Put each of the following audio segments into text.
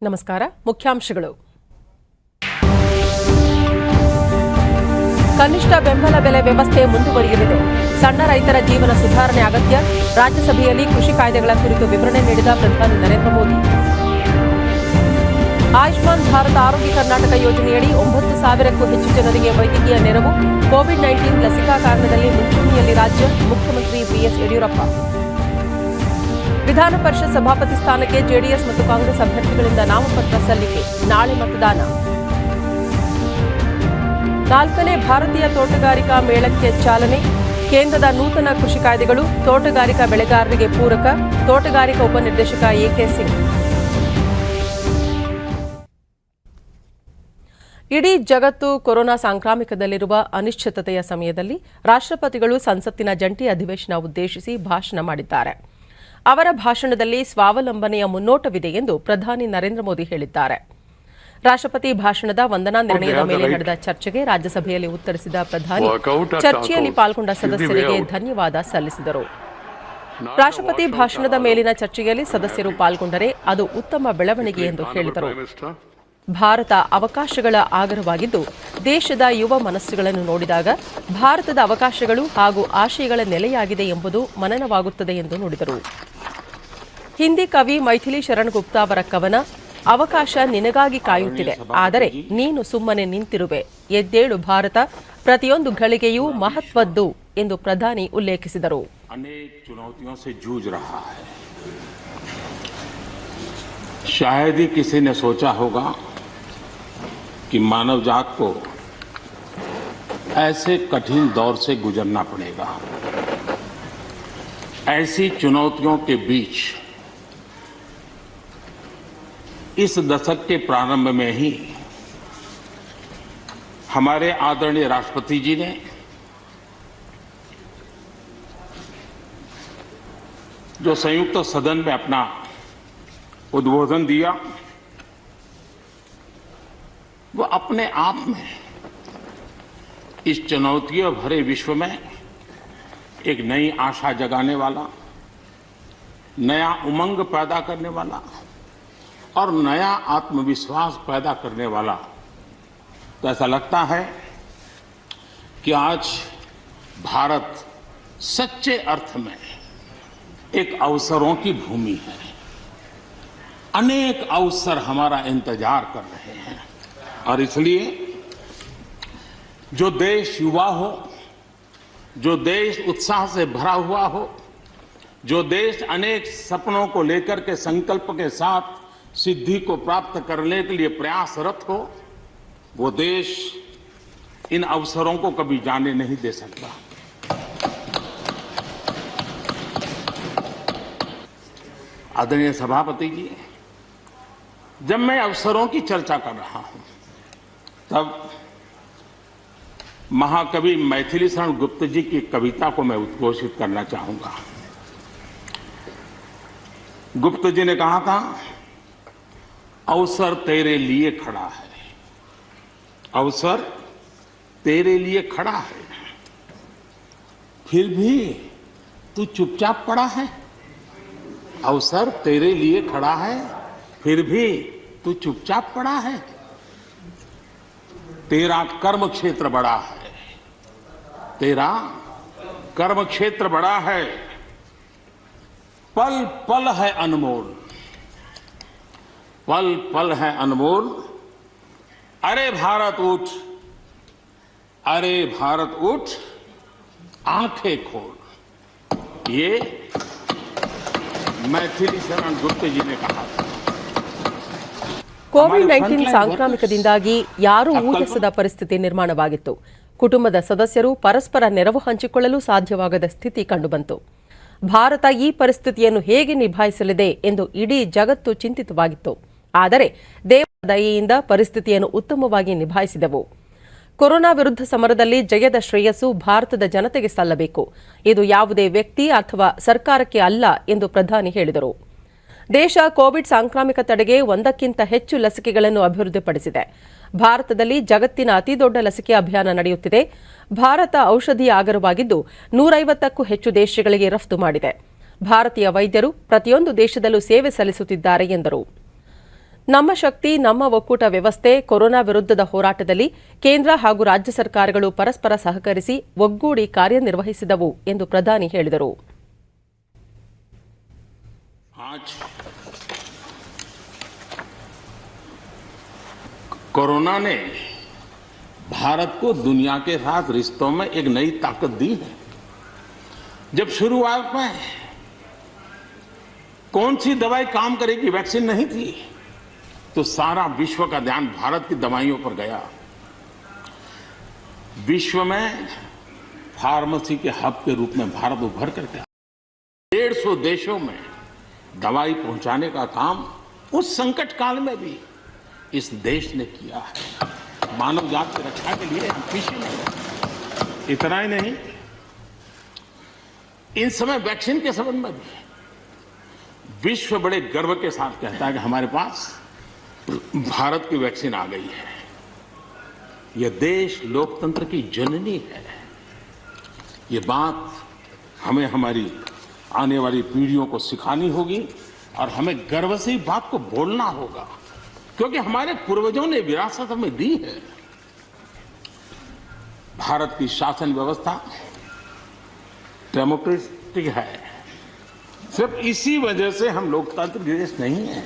ನಮಸ್ಕಾರ. ಮುಖ್ಯಾಂಶಗಳು. ಕನಿಷ್ಠ ಬೆಂಬಲ ಬೆಲೆ ವ್ಯವಸ್ಥೆ ಮುಂದುವರಿಯಲಿದೆ. ಸಣ್ಣ ರೈತರ ಜೀವನ ಸುಧಾರಣೆ ಅಗತ್ಯ. ರಾಜ್ಯಸಭೆಯಲ್ಲಿ ಕೃಷಿ ಕಾಯ್ದೆಗಳ ಕುರಿತು ವಿವರಣೆ ನೀಡಿದ ಪ್ರಧಾನಿ ನರೇಂದ್ರ ಮೋದಿ. ಆಯುಷ್ಮಾನ್ ಭಾರತ ಆರೋಗ್ಯ ಕರ್ನಾಟಕ ಯೋಜನೆಯಡಿ 9,000ಕ್ಕೂ ಹೆಚ್ಚು ಜನರಿಗೆ ವೈದ್ಯಕೀಯ ನೆರವು. ಕೋವಿಡ್-19 ಲಸಿಕಾ ಕಾರಣದಲ್ಲಿ ಮುಂಚೂಣಿಯಲ್ಲಿ ರಾಜ್ಯ. ಮುಖ್ಯಮಂತ್ರಿ ಬಿಎಸ್ ಯಡಿಯೂರಪ್ಪ. ವಿಧಾನ ಪರಿಷತ್ ಸಭಾಪತಿ ಸ್ಥಾನಕ್ಕೆ ಜೆಡಿಎಸ್ ಮತ್ತು ಕಾಂಗ್ರೆಸ್ ಅಭ್ಯರ್ಥಿಗಳಿಂದ ನಾಮಪತ್ರ ಸಲ್ಲಿಕೆ. ನಾಳೆ ಮತದಾನ. 4ನೇ ಭಾರತೀಯ ತೋಟಗಾರಿಕಾ ಮೇಳಕ್ಕೆ ಚಾಲನೆ. ಕೇಂದ್ರದ ನೂತನ ಕೃಷಿ ಕಾಯ್ದೆಗಳು ತೋಟಗಾರಿಕಾ ಬೆಳೆಗಾರರಿಗೆ ಪೂರಕ. ತೋಟಗಾರಿಕಾ ಉಪನಿರ್ದೇಶಕ ಎಕೆ ಸಿಂಗ್. ಇಡೀ ಜಗತ್ತು ಕೊರೋನಾ ಸಾಂಕ್ರಾಮಿಕದಲ್ಲಿರುವ ಅನಿಶ್ಚಿತತೆಯ ಸಮಯದಲ್ಲಿ ರಾಷ್ಟ್ರಪತಿಗಳು ಸಂಸತ್ತಿನ ಜಂಟಿ ಅಧಿವೇಶನ ಉದ್ದೇಶಿಸಿ ಭಾಷಣ ಮಾಡಿದ್ದಾರೆ. ಅವರ ಭಾಷಣದಲ್ಲಿ ಸ್ವಾವಲಂಬನೆಯ ಮುನ್ನೋಟವಿದೆ ಎಂದು ಪ್ರಧಾನಿ ನರೇಂದ್ರ ಮೋದಿ ಹೇಳಿದ್ದಾರೆ. ರಾಷ್ಟ್ರಪತಿ ಭಾಷಣದ ವಂದನಾ ನಿರ್ಣಯದ ಮೇಲೆ ನಡೆದ ಚರ್ಚೆಗೆ ರಾಜ್ಯಸಭೆಯಲ್ಲಿ ಉತ್ತರಿಸಿದ ಪ್ರಧಾನಿ ಚರ್ಚೆಯಲ್ಲಿ ಪಾಲ್ಗೊಂಡ ಸದಸ್ಯರಿಗೆ ಧನ್ಯವಾದ ಸಲ್ಲಿಸಿದರು. ರಾಷ್ಟ್ರಪತಿ ಭಾಷಣದ ಮೇಲಿನ ಚರ್ಚೆಯಲ್ಲಿ ಸದಸ್ಯರು ಪಾಲ್ಗೊಂಡರೆ ಅದು ಉತ್ತಮ ಬೆಳವಣಿಗೆ ಎಂದು ಹೇಳಿದರು. ಭಾರತ ಅವಕಾಶಗಳ ಆಗರವಾಗಿದ್ದು, ದೇಶದ ಯುವ ಮನಸ್ಸುಗಳನ್ನು ನೋಡಿದಾಗ ಭಾರತದ ಅವಕಾಶಗಳು ಹಾಗೂ ಆಶಯಗಳ ನೆಲೆಯಾಗಿದೆ ಎಂಬುದು ಮನನವಾಗುತ್ತದೆ ಎಂದು ನುಡಿದರು. ಹಿಂದಿ ಕವಿ ಮೈಥಿಲಿ ಶರಣ್ ಗುಪ್ತಾ ಅವರ ಕವನ ಅವಕಾಶ ನಿನಗಾಗಿ ಕಾಯುತ್ತಿದೆ, ಆದರೆ ನೀನು ಸುಮ್ಮನೆ ನಿಂತಿರುವೆ. ಎದ್ದೇಳು ಭಾರತ, ಪ್ರತಿಯೊಂದು ಗಳಿಗೆಯೂ ಮಹತ್ವದ್ದು ಎಂದು ಪ್ರಧಾನಿ ಉಲ್ಲೇಖಿಸಿದರು. शायद ही किसी ने सोचा होगा कि मानव जात को ऐसे कठिन दौर से गुजरना पड़ेगा. ऐसी चुनौतियों के बीच इस दशक के प्रारंभ में ही हमारे आदरणीय राष्ट्रपति जी ने जो संयुक्त सदन में अपना उद्बोधन दिया, वो अपने आप में इस चुनौतियों भरे विश्व में एक नई आशा जगाने वाला, नया उमंग पैदा करने वाला और नया आत्मविश्वास पैदा करने वाला. तो ऐसा लगता है कि आज भारत सच्चे अर्थ में एक अवसरों की भूमि है. अनेक अवसर हमारा इंतजार कर रहे हैं और इसलिए जो देश युवा हो, जो देश उत्साह से भरा हुआ हो, जो देश अनेक सपनों को लेकर के संकल्प के साथ सिद्धि को प्राप्त करने के लिए प्रयासरत हो, वो देश इन अवसरों को कभी जाने नहीं दे सकता. आदरणीय सभापति जी, जब मैं अवसरों की चर्चा कर रहा हूं तब महाकवि मैथिली शरण गुप्त जी की कविता को मैं उद्घोषित करना चाहूंगा. गुप्त जी ने कहा था, अवसर तेरे लिए खड़ा है, अवसर तेरे लिए खड़ा है, फिर भी तू चुपचाप पड़ा है. अवसर तेरे लिए खड़ा है, फिर भी तू चुपचाप पड़ा है. तेरा कर्म क्षेत्र बड़ा है, तेरा कर्म क्षेत्र बड़ा है, पल पल है अनमोल, पल पल है अनमोल. अरे भारत उठ, अरे भारत उठ, आंखें खोल. ये मैथिली शरण गुप्त जी ने कहा था. ಕೋವಿಡ್-19 ಸಾಂಕ್ರಾಮಿಕದಿಂದಾಗಿ ಯಾರೂ ಊಹಿಸದ ಪರಿಸ್ಥಿತಿ ನಿರ್ಮಾಣವಾಗಿತ್ತು. ಕುಟುಂಬದ ಸದಸ್ಯರು ಪರಸ್ಪರ ನೆರವು ಹಂಚಿಕೊಳ್ಳಲು ಸಾಧ್ಯವಾಗದ ಸ್ಥಿತಿ ಕಂಡುಬಂತು. ಭಾರತ ಈ ಪರಿಸ್ಥಿತಿಯನ್ನು ಹೇಗೆ ನಿಭಾಯಿಸಲಿದೆ ಎಂದು ಇಡೀ ಜಗತ್ತು ಚಿಂತಿತವಾಗಿತ್ತು. ಆದರೆ ದೇವರ ದಯೆಯಿಂದ ಪರಿಸ್ಥಿತಿಯನ್ನು ಉತ್ತಮವಾಗಿ ನಿಭಾಯಿಸಿದೆವು. ಕೊರೋನಾ ವಿರುದ್ಧ ಸಮರದಲ್ಲಿ ಜಯದ ಶ್ರೇಯಸ್ಸು ಭಾರತದ ಜನತೆಗೆ ಸಲ್ಲಬೇಕು. ಇದು ಯಾವುದೇ ವ್ಯಕ್ತಿ ಅಥವಾ ಸರ್ಕಾರಕ್ಕೆ ಅಲ್ಲ ಎಂದು ಪ್ರಧಾನಿ ಹೇಳಿದರು. ದೇಶ ಕೋವಿಡ್ ಸಾಂಕ್ರಾಮಿಕ ತಡೆಗೆ 1ಕ್ಕಿಂತ ಹೆಚ್ಚು ಲಸಿಕೆಗಳನ್ನು ಅಭಿವೃದ್ಧಿಪಡಿಸಿದೆ. ಭಾರತದಲ್ಲಿ ಜಗತ್ತಿನ ಅತಿದೊಡ್ಡ ಲಸಿಕೆ ಅಭಿಯಾನ ನಡೆಯುತ್ತಿದೆ. ಭಾರತ ಔಷಧೀಯ ಆಗರವಾಗಿದ್ದು 150ಕ್ಕೂ ಹೆಚ್ಚು ದೇಶಗಳಿಗೆ ರಫ್ತು ಮಾಡಿದೆ. ಭಾರತೀಯ ವೈದ್ಯರು ಪ್ರತಿಯೊಂದು ದೇಶದಲ್ಲೂ ಸೇವೆ ಸಲ್ಲಿಸುತ್ತಿದ್ದಾರೆ ಎಂದರು. ನಮ್ಮ ಶಕ್ತಿ ನಮ್ಮ ಒಕ್ಕೂಟ ವ್ಯವಸ್ಥೆ ಕೊರೋನಾ ವಿರುದ್ಧದ ಹೋರಾಟದಲ್ಲಿ ಕೇಂದ್ರ ಹಾಗೂ ರಾಜ್ಯ ಸರ್ಕಾರಗಳು ಪರಸ್ಪರ ಸಹಕರಿಸಿ ಒಗ್ಗೂಡಿ ಕಾರ್ಯನಿರ್ವಹಿಸಿದವು ಎಂದು ಪ್ರಧಾನಿ ಹೇಳಿದರು. कोरोना ने भारत को दुनिया के साथ रिश्तों में एक नई ताकत दी है. जब शुरुआत में कौन सी दवाई काम करेगी, वैक्सीन नहीं थी, तो सारा विश्व का ध्यान भारत की दवाइयों पर गया. विश्व में फार्मेसी के हब के रूप में भारत उभर करके 150 देशों में दवाई पहुंचाने का काम उस संकट काल में भी इस देश ने किया है. मानव जात की रक्षा के लिए पीछे नहीं. इतना ही नहीं, इन समय वैक्सीन के संबंध में भी विश्व बड़े गर्व के साथ कहता है कि हमारे पास भारत की वैक्सीन आ गई है. यह देश लोकतंत्र की जननी है. ये बात हमें हमारी आने वाली पीढ़ियों को सिखानी होगी और हमें गर्व से इस बात को बोलना होगा, क्योंकि हमारे पूर्वजों ने विरासत हमें दी है. भारत की शासन व्यवस्था डेमोक्रेटिक है. सिर्फ इसी वजह से हम लोकतांत्रिक देश नहीं है.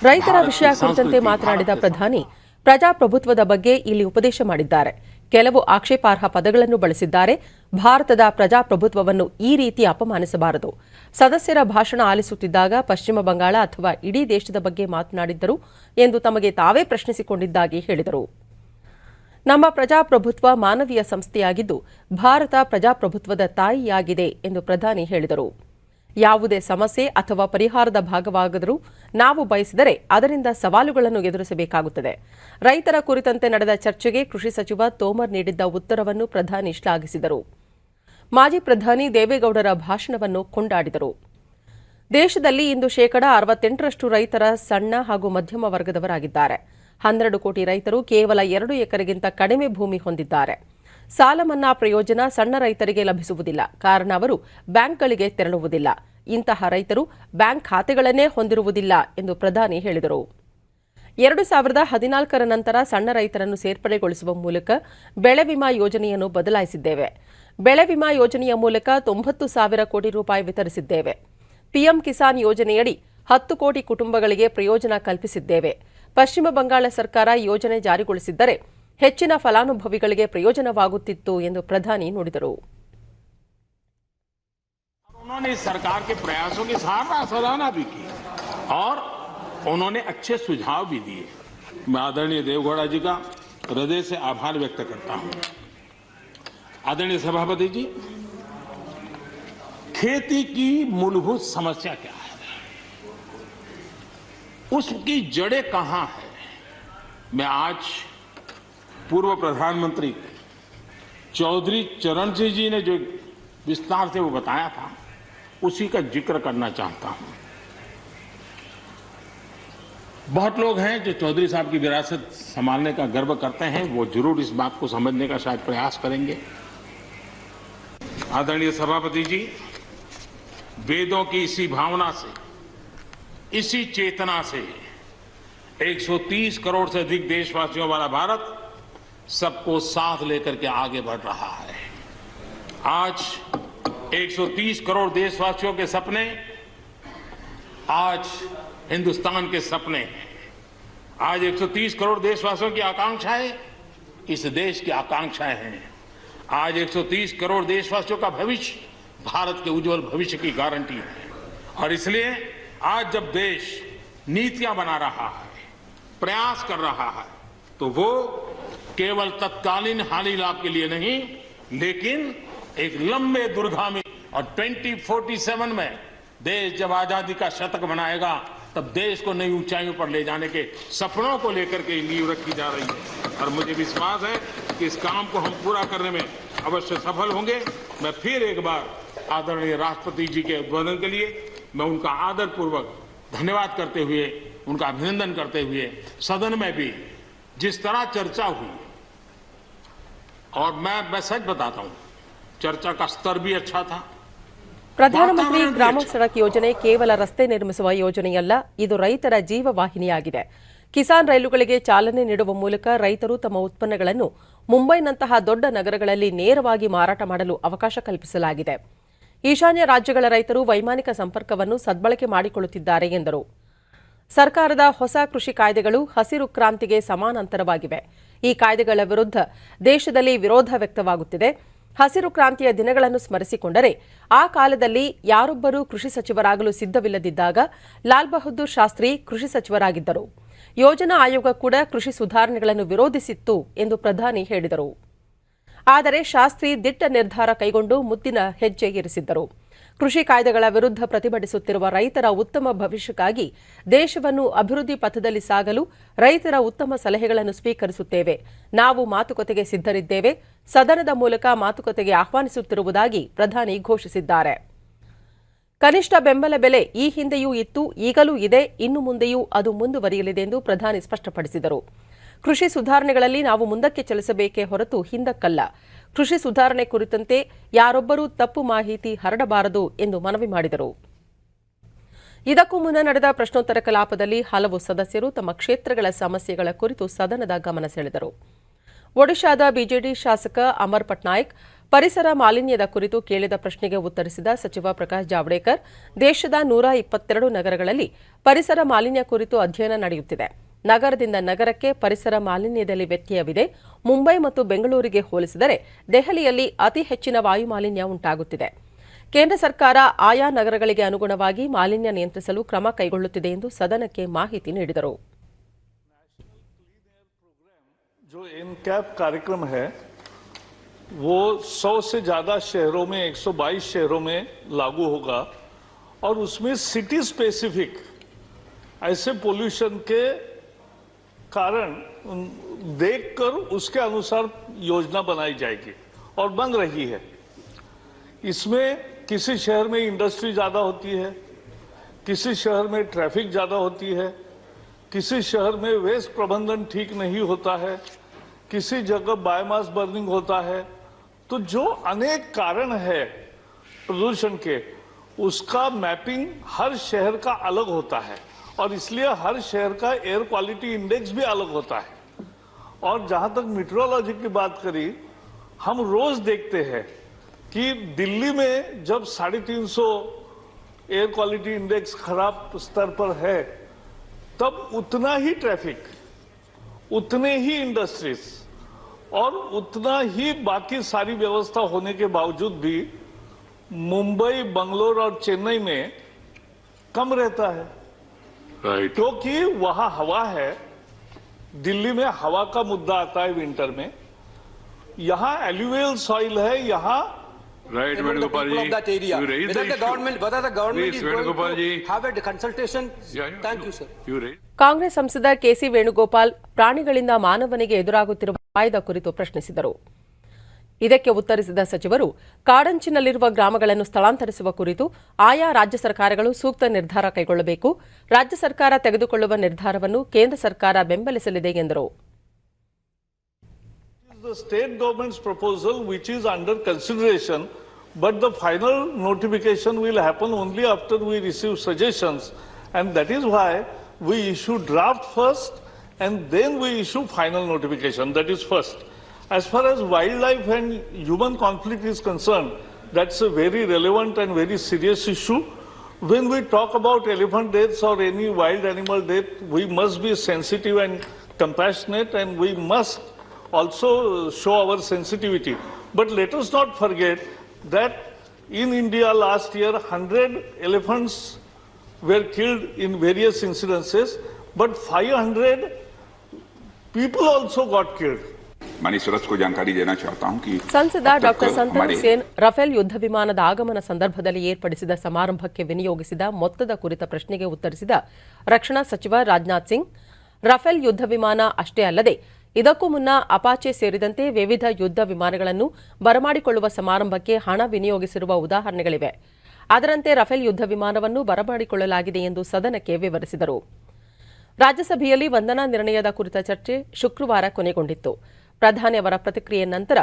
ರೈತರ ವಿಷಯ ಕುರಿತಂತೆ ಮಾತನಾಡಿದ ಪ್ರಧಾನಿ ಪ್ರಜಾಪ್ರಭುತ್ವದ ಬಗ್ಗೆ ಇಲ್ಲಿ ಉಪದೇಶ ಮಾಡಿದ್ದಾರೆ. ಕೆಲವು ಆಕ್ಷೇಪಾರ್ಹ ಪದಗಳನ್ನು ಬಳಸಿದ್ದಾರೆ. ಭಾರತದ ಪ್ರಜಾಪ್ರಭುತ್ವವನ್ನು ಈ ರೀತಿ ಅಪಮಾನಿಸಬಾರದು. ಸದಸ್ಯರ ಭಾಷಣ ಆಲಿಸುತ್ತಿದ್ದಾಗ ಪಶ್ಚಿಮ ಬಂಗಾಳ ಅಥವಾ ಇಡೀ ದೇಶದ ಬಗ್ಗೆ ಮಾತನಾಡಿದ್ದರು ಎಂದು ತಮಗೆ ತಾವೇ ಪ್ರಶ್ನಿಸಿಕೊಂಡಿದ್ದಾಗಿ ಹೇಳಿದರು. ನಮ್ಮ ಪ್ರಜಾಪ್ರಭುತ್ವ ಮಾನವೀಯ ಸಂಸ್ಥೆಯಾಗಿದ್ದು ಭಾರತ ಪ್ರಜಾಪ್ರಭುತ್ವದ ತಾಯಿಯಾಗಿದೆ ಎಂದು ಪ್ರಧಾನಿ ಹೇಳಿದರು. ಯಾವುದೇ ಸಮಸ್ಯೆ ಅಥವಾ ಪರಿಹಾರದ ಭಾಗವಾಗದರೂ ನಾವು ಬಯಸಿದರೆ ಅದರಿಂದ ಸವಾಲುಗಳನ್ನು ಎದುರಿಸಬೇಕಾಗುತ್ತದೆ. ರೈತರ ಕುರಿತಂತೆ ನಡೆದ ಚರ್ಚೆಗೆ ಕೃಷಿ ಸಚಿವ ತೋಮರ್ ನೀಡಿದ್ದ ಉತ್ತರವನ್ನು ಪ್ರಧಾನಿ ಶ್ಲಾಘಿಸಿದರು. ಮಾಜಿ ಪ್ರಧಾನಿ ದೇವೇಗೌಡರ ಭಾಷಣವನ್ನು ಕೊಂಡಾಡಿದರು. ದೇಶದಲ್ಲಿ ಇಂದು 68% ರೈತರ ಸಣ್ಣ ಹಾಗೂ ಮಧ್ಯಮ ವರ್ಗದವರಾಗಿದ್ದಾರೆ. 12 ಕೋಟಿ ರೈತರು ಕೇವಲ 2 ಎಕರೆಗಿಂತ ಕಡಿಮೆ ಭೂಮಿ ಹೊಂದಿದ್ದಾರೆ. ಸಾಲ ಮನ್ನಾ ಪ್ರಯೋಜನ ಸಣ್ಣ ರೈತರಿಗೆ ಲಭಿಸುವುದಿಲ್ಲ, ಕಾರಣ ಅವರು ಬ್ಯಾಂಕ್ಗಳಿಗೆ ತೆರಳುವುದಿಲ್ಲ. ಇಂತಹ ರೈತರು ಬ್ಯಾಂಕ್ ಖಾತೆಗಳನ್ನೇ ಹೊಂದಿರುವುದಿಲ್ಲ ಎಂದು ಪ್ರಧಾನಿ ಹೇಳಿದರು. 2014ರ ನಂತರ ಸಣ್ಣ ರೈತರನ್ನು ಸೇರ್ಪಡೆಗೊಳಿಸುವ ಮೂಲಕ ಬೆಳೆ ವಿಮಾ ಯೋಜನೆಯನ್ನು ಬದಲಾಯಿಸಿದ್ದೇವೆ. ಬೆಳೆ ವಿಮಾ ಯೋಜನೆಯ ಮೂಲಕ 90,000 ಕೋಟಿ ರೂಪಾಯಿ ವಿತರಿಸಿದ್ದೇವೆ. ಪಿಎಂ ಕಿಸಾನ್ ಯೋಜನೆಯಡಿ 10 ಕೋಟಿ ಕುಟುಂಬಗಳಿಗೆ ಪ್ರಯೋಜನ ಕಲ್ಪಿಸಿದ್ದೇವೆ. ಪಶ್ಚಿಮ ಬಂಗಾಳ ಸರ್ಕಾರ ಯೋಜನೆ ಜಾರಿಗೊಳಿಸಿದ್ದರೆ ಹೆಚ್ಚಿನ ಫಲಾನುಭವಿಗಳಿಗೆ ಪ್ರಯೋಜನವಾಗುತ್ತಿತ್ತು ಎಂದು ಪ್ರಧಾನಿ ನುಡಿದರು. उन्होंने इस सरकार के प्रयासों की सराहना भी की और उन्होंने अच्छे सुझाव भी दिए. मैं आदरणीय देवगौड़ा जी का हृदय से आभार व्यक्त करता हूं. आदरणीय सभापति जी, खेती की मूलभूत समस्या क्या है, उसकी जड़ें कहां है, मैं आज पूर्व प्रधानमंत्री चौधरी चरण सिंह जी ने जो विस्तार से वो बताया था उसी का जिक्र करना चाहता हूं. बहुत लोग हैं जो चौधरी साहब की विरासत संभालने का गर्व करते हैं, वो जरूर इस बात को समझने का शायद प्रयास करेंगे. आदरणीय सभापति जी, वेदों की इसी भावना से, इसी चेतना से 130 करोड़ से अधिक देशवासियों वाला भारत सबको साथ लेकर के आगे बढ़ रहा है. आज 130 करोड़ देशवासियों के सपने आज हिंदुस्तान के सपने हैं. आज 130 करोड़ देशवासियों की आकांक्षाएं इस देश की आकांक्षाएं हैं. आज 130 करोड़ देशवासियों का भविष्य भारत के उज्जवल भविष्य की गारंटी है. और इसलिए आज जब देश नीतियां बना रहा है, प्रयास कर रहा है, तो वो केवल तत्कालीन हानि लाभ के लिए नहीं, लेकिन एक लंबे दूरगामी और 2047 में देश जब आजादी का शतक मनाएगा तब देश को नई ऊंचाइयों पर ले जाने के सपनों को लेकर के नींव रखी जा रही है. और मुझे विश्वास है कि इस काम को हम पूरा करने में अवश्य सफल होंगे. मैं फिर एक बार आदरणीय राष्ट्रपति जी के उद्बोधन के लिए मैं उनका आदरपूर्वक धन्यवाद करते हुए, उनका अभिनंदन करते हुए, सदन में भी जिस तरह चर्चा हुई, और मैं सच बताता हूं, चर्चा का स्तर भी अच्छा था, ಪ್ರಧಾನಮಂತ್ರಿ ಗ್ರಾಮ ಸಡಕ್ ಯೋಜನೆ ಕೇವಲ ರಸ್ತೆ ನಿರ್ಮಿಸುವ ಯೋಜನೆಯಲ್ಲ, ಇದು ರೈತರ ಜೀವವಾಹಿನಿಯಾಗಿದೆ. ಕಿಸಾನ್ ರೈಲುಗಳಿಗೆ ಚಾಲನೆ ನೀಡುವ ಮೂಲಕ ರೈತರು ತಮ್ಮ ಉತ್ಪನ್ನಗಳನ್ನು ಮುಂಬೈನಂತಹ ದೊಡ್ಡ ನಗರಗಳಲ್ಲಿ ನೇರವಾಗಿ ಮಾರಾಟ ಮಾಡಲು ಅವಕಾಶ ಕಲ್ಪಿಸಲಾಗಿದೆ. ಈಶಾನ್ಯ ರಾಜ್ಯಗಳ ರೈತರು ವೈಮಾನಿಕ ಸಂಪರ್ಕವನ್ನು ಸದ್ಬಳಕೆ ಮಾಡಿಕೊಳ್ಳುತ್ತಿದ್ದಾರೆ ಎಂದರು. ಸರ್ಕಾರದ ಹೊಸ ಕೃಷಿ ಕಾಯ್ದೆಗಳು ಹಸಿರು ಕ್ರಾಂತಿಗೆ ಸಮಾನಾಂತರವಾಗಿವೆ. ಈ ಕಾಯ್ದೆಗಳ ವಿರುದ್ಧ ದೇಶದಲ್ಲಿ ವಿರೋಧ ವ್ಯಕ್ತವಾಗುತ್ತಿದೆ. ಹಸಿರು ಕ್ರಾಂತಿಯ ದಿನಗಳನ್ನು ಸ್ಮರಿಸಿಕೊಂಡರೆ ಆ ಕಾಲದಲ್ಲಿ ಯಾರೊಬ್ಬರೂ ಕೃಷಿ ಸಚಿವರಾಗಲು ಸಿದ್ಧವಿಲ್ಲದಿದ್ದಾಗ ಲಾಲ್ ಬಹದ್ದೂರ್ ಶಾಸ್ತ್ರಿ ಕೃಷಿ ಸಚಿವರಾಗಿದ್ದರು. ಯೋಜನಾ ಆಯೋಗ ಕೂಡ ಕೃಷಿ ಸುಧಾರಣೆಗಳನ್ನು ವಿರೋಧಿಸಿತ್ತು ಎಂದು ಪ್ರಧಾನಿ ಹೇಳಿದರು. ಆದರೆ ಶಾಸ್ತ್ರಿ ದಿಟ್ಟ ನಿರ್ಧಾರ ಕೈಗೊಂಡು ಮುದ್ದಿನ ಹೆಜ್ಜೆ ಇರಿಸಿದ್ದರು. ಕೃಷಿ ಕಾಯ್ದೆಗಳ ವಿರುದ್ಧ ಪ್ರತಿಭಟಿಸುತ್ತಿರುವ ರೈತರ ಉತ್ತಮ ಭವಿಷ್ಯಕ್ಕಾಗಿ ದೇಶವನ್ನು ಅಭಿವೃದ್ಧಿ ಪಥದಲ್ಲಿ ಸಾಗಲು ರೈತರ ಉತ್ತಮ ಸಲಹೆಗಳನ್ನು ಸ್ವೀಕರಿಸುತ್ತೇವೆ. ನಾವು ಮಾತುಕತೆಗೆ ಸಿದ್ಧರಿದ್ದೇವೆ. ಸದನದ ಮೂಲಕ ಮಾತುಕತೆಗೆ ಆಹ್ವಾನಿಸುತ್ತಿರುವುದಾಗಿ ಪ್ರಧಾನಿ ಘೋಷಿಸಿದ್ದಾರೆ. ಕನಿಷ್ಠ ಬೆಂಬಲ ಬೆಲೆ ಈ ಹಿಂದೆಯೂ ಇತ್ತು, ಈಗಲೂ ಇದೆ, ಇನ್ನು ಮುಂದೆಯೂ ಅದು ಮುಂದುವರಿಯಲಿದೆ ಎಂದು ಪ್ರಧಾನಿ ಸ್ಪಷ್ಟಪಡಿಸಿದರು. ಕೃಷಿ ಸುಧಾರಣೆಗಳಲ್ಲಿ ನಾವು ಮುಂದಕ್ಕೆ ಚಲಿಸಬೇಕೇ ಹೊರತು ಹಿಂದಕ್ಕಲ್ಲ. ಕೃಷಿ ಸುಧಾರಣೆ ಕುರಿತಂತೆ ಯಾರೊಬ್ಬರೂ ತಪ್ಪು ಮಾಹಿತಿ ಹರಡಬಾರದು ಎಂದು ಮನವಿ ಮಾಡಿದರು. ಇದಕ್ಕೂ ಮುನ್ನ ನಡೆದ ಪ್ರಶ್ನೋತ್ತರ ಕಲಾಪದಲ್ಲಿ ಹಲವು ಸದಸ್ಯರು ತಮ್ಮ ಕ್ಷೇತ್ರಗಳ ಸಮಸ್ಯೆಗಳ ಕುರಿತು ಸದನದ ಗಮನ ಸೆಳೆದರು. ಒಡಿಶಾದ ಬಿಜೆಡಿ ಶಾಸಕ ಅಮರ್ ಪಟ್ನಾಯಕ್ ಪರಿಸರ ಮಾಲಿನ್ಯದ ಕುರಿತು ಕೇಳಿದ ಪ್ರಶ್ನೆಗೆ ಉತ್ತರಿಸಿದ ಸಚಿವ ಪ್ರಕಾಶ್ ಜಾವಡೇಕರ್, ದೇಶದ 122 ನಗರಗಳಲ್ಲಿ ಪರಿಸರ ಮಾಲಿನ್ಯ ಕುರಿತು ಅಧ್ಯಯನ ನಡೆಯುತ್ತಿದೆ. ನಗರದಿಂದ ನಗರಕ್ಕೆ ಪರಿಸರ ಮಾಲಿನ್ಯದಲ್ಲಿ ವ್ಯತ್ಯಯವಿದೆ. ಮುಂಬೈ ಮತ್ತು ಬೆಂಗಳೂರಿಗೆ ಹೋಲಿಸಿದರೆ ದೆಹಲಿಯಲ್ಲಿ ಅತಿ ಹೆಚ್ಚಿನ ವಾಯು ಮಾಲಿನ್ಯ ಉಂಟಾಗುತ್ತಿದೆ. ಕೇಂದ್ರ ಸರ್ಕಾರ ಆಯಾ ನಗರಗಳಿಗೆ ಅನುಗುಣವಾಗಿ ಮಾಲಿನ್ಯ ನಿಯಂತ್ರಿಸಲು ಕ್ರಮ ಕೈಗೊಳ್ಳುತ್ತಿದೆ ಎಂದು ಸದನಕ್ಕೆ ಮಾಹಿತಿ ನೀಡಿದರು. जो एनकैप कार्यक्रम है वो 100 से ज्यादा शहरों में 122 शहरों में लागू होगा और उसमें सिटी स्पेसिफिक ऐसे पोल्यूशन के कारण देखकर उसके अनुसार योजना बनाई जाएगी और बन रही है. इसमें किसी शहर में इंडस्ट्री ज्यादा होती है, किसी शहर में ट्रैफिक ज्यादा होती है, किसी शहर में वेस्ट प्रबंधन ठीक नहीं होता है, किसी जगह बायोमास बर्निंग होता है. तो जो अनेक कारण है प्रदूषण के, उसका मैपिंग हर शहर का अलग होता है और इसलिए हर शहर का एयर क्वालिटी इंडेक्स भी अलग होता है. और जहां तक मीटरोलॉजी की बात करी, हम रोज देखते हैं कि दिल्ली में जब 350 एयर क्वालिटी इंडेक्स खराब स्तर पर है, तब उतना ही ट्रैफिक, उतने ही इंडस्ट्रीज और उतना ही बाकी सारी व्यवस्था होने के बावजूद भी मुंबई, बंगलोर और चेन्नई में कम रहता है. क्योंकि वहां हवा है. दिल्ली में हवा का मुद्दा आता है विंटर में. यहाँ एल्यूवियल सॉइल है. यहाँ Right, Venugopal ji. That area. You raised Whether the the government Please, is going Venugopal to ji. have a consultation. Thank you, sir. You raised. Congress ಸಂಸದ ಕೆಸಿ ವೇಣುಗೋಪಾಲ್ ಪ್ರಾಣಿಗಳಿಂದ ಮಾನವನಿಗೆ ಎದುರಾಗುತ್ತಿರುವ ಅಪಾಯದ ಕುರಿತು ಪ್ರಶ್ನಿಸಿದರು. ಇದಕ್ಕೆ ಉತ್ತರಿಸಿದ ಸಚಿವರು, ಕಾಡಂಚಿನಲ್ಲಿರುವ ಗ್ರಾಮಗಳನ್ನು ಸ್ಥಳಾಂತರಿಸುವ ಕುರಿತು ಆಯಾ ರಾಜ್ಯ ಸರ್ಕಾರಗಳು ಸೂಕ್ತ ನಿರ್ಧಾರ ಕೈಗೊಳ್ಳಬೇಕು. ರಾಜ್ಯ ಸರ್ಕಾರ ತೆಗೆದುಕೊಳ್ಳುವ ನಿರ್ಧಾರವನ್ನು ಕೇಂದ್ರ ಸರ್ಕಾರ ಬೆಂಬಲಿಸಲಿದೆ ಎಂದರು. the state government's proposal which is under consideration, but the final notification will happen only after we receive suggestions, and that is why we issue draft first and then we issue final notification. That is first. As far as wildlife and human conflict is concerned, that's a very relevant and very serious issue. When we talk about elephant deaths or any wild animal death, we must be sensitive and compassionate, and we must also show our sensitivity. But let us not forget that in India last year 100 elephants were killed in various incidences, but 500 people also got killed. माननीय सूरज को जानकारी देना चाहता हूं कि ಸಂಸದ doctor Santhan Hussain Rafale ಯುದ್ಧ ವಿಮಾನದ ಆಗಮನ ಸಂದರ್ಭದಲ್ಲಿ ಏರ್ಪಡಿಸಿದ ಸಮಾರಂಭಕ್ಕೆ ವಿನಿಯೋಗಿಸಿದ ಮೊತ್ತದ ಕುರಿತ ಪ್ರಶ್ನೆಗೆ ಉತ್ತರಿಸಿದ ರಕ್ಷಣಾ ಸಚಿವ ರಾಜನಾಥ್ ಸಿಂಗ್, ರಫೇಲ್ ಯುದ್ಧ ವಿಮಾನ ಅಷ್ಟೇ ಅಲ್ಲದೆ ಇದಕ್ಕೂ ಮುನ್ನ ಅಪಾಚೆ ಸೇರಿದಂತೆ ವಿವಿಧ ಯುದ್ಧ ವಿಮಾನಗಳನ್ನು ಬರಮಾಡಿಕೊಳ್ಳುವ ಸಮಾರಂಭಕ್ಕೆ ಹಣ ವಿನಿಯೋಗಿಸಿರುವ ಉದಾಹರಣೆಗಳಿವೆ. ಅದರಂತೆ ರಫೇಲ್ ಯುದ್ಧ ವಿಮಾನವನ್ನು ಬರಮಾಡಿಕೊಳ್ಳಲಾಗಿದೆ ಎಂದು ಸದನಕ್ಕೆ ವಿವರಿಸಿದರು. ರಾಜ್ಯಸಭೆಯಲ್ಲಿ ವಂದನಾ ನಿರ್ಣಯದ ಕುರಿತ ಚರ್ಚೆ ಶುಕ್ರವಾರ ಕೊನೆಗೊಂಡಿತ್ತು. ಪ್ರಧಾನಿ ಅವರ ಪ್ರತಿಕ್ರಿಯೆ ನಂತರ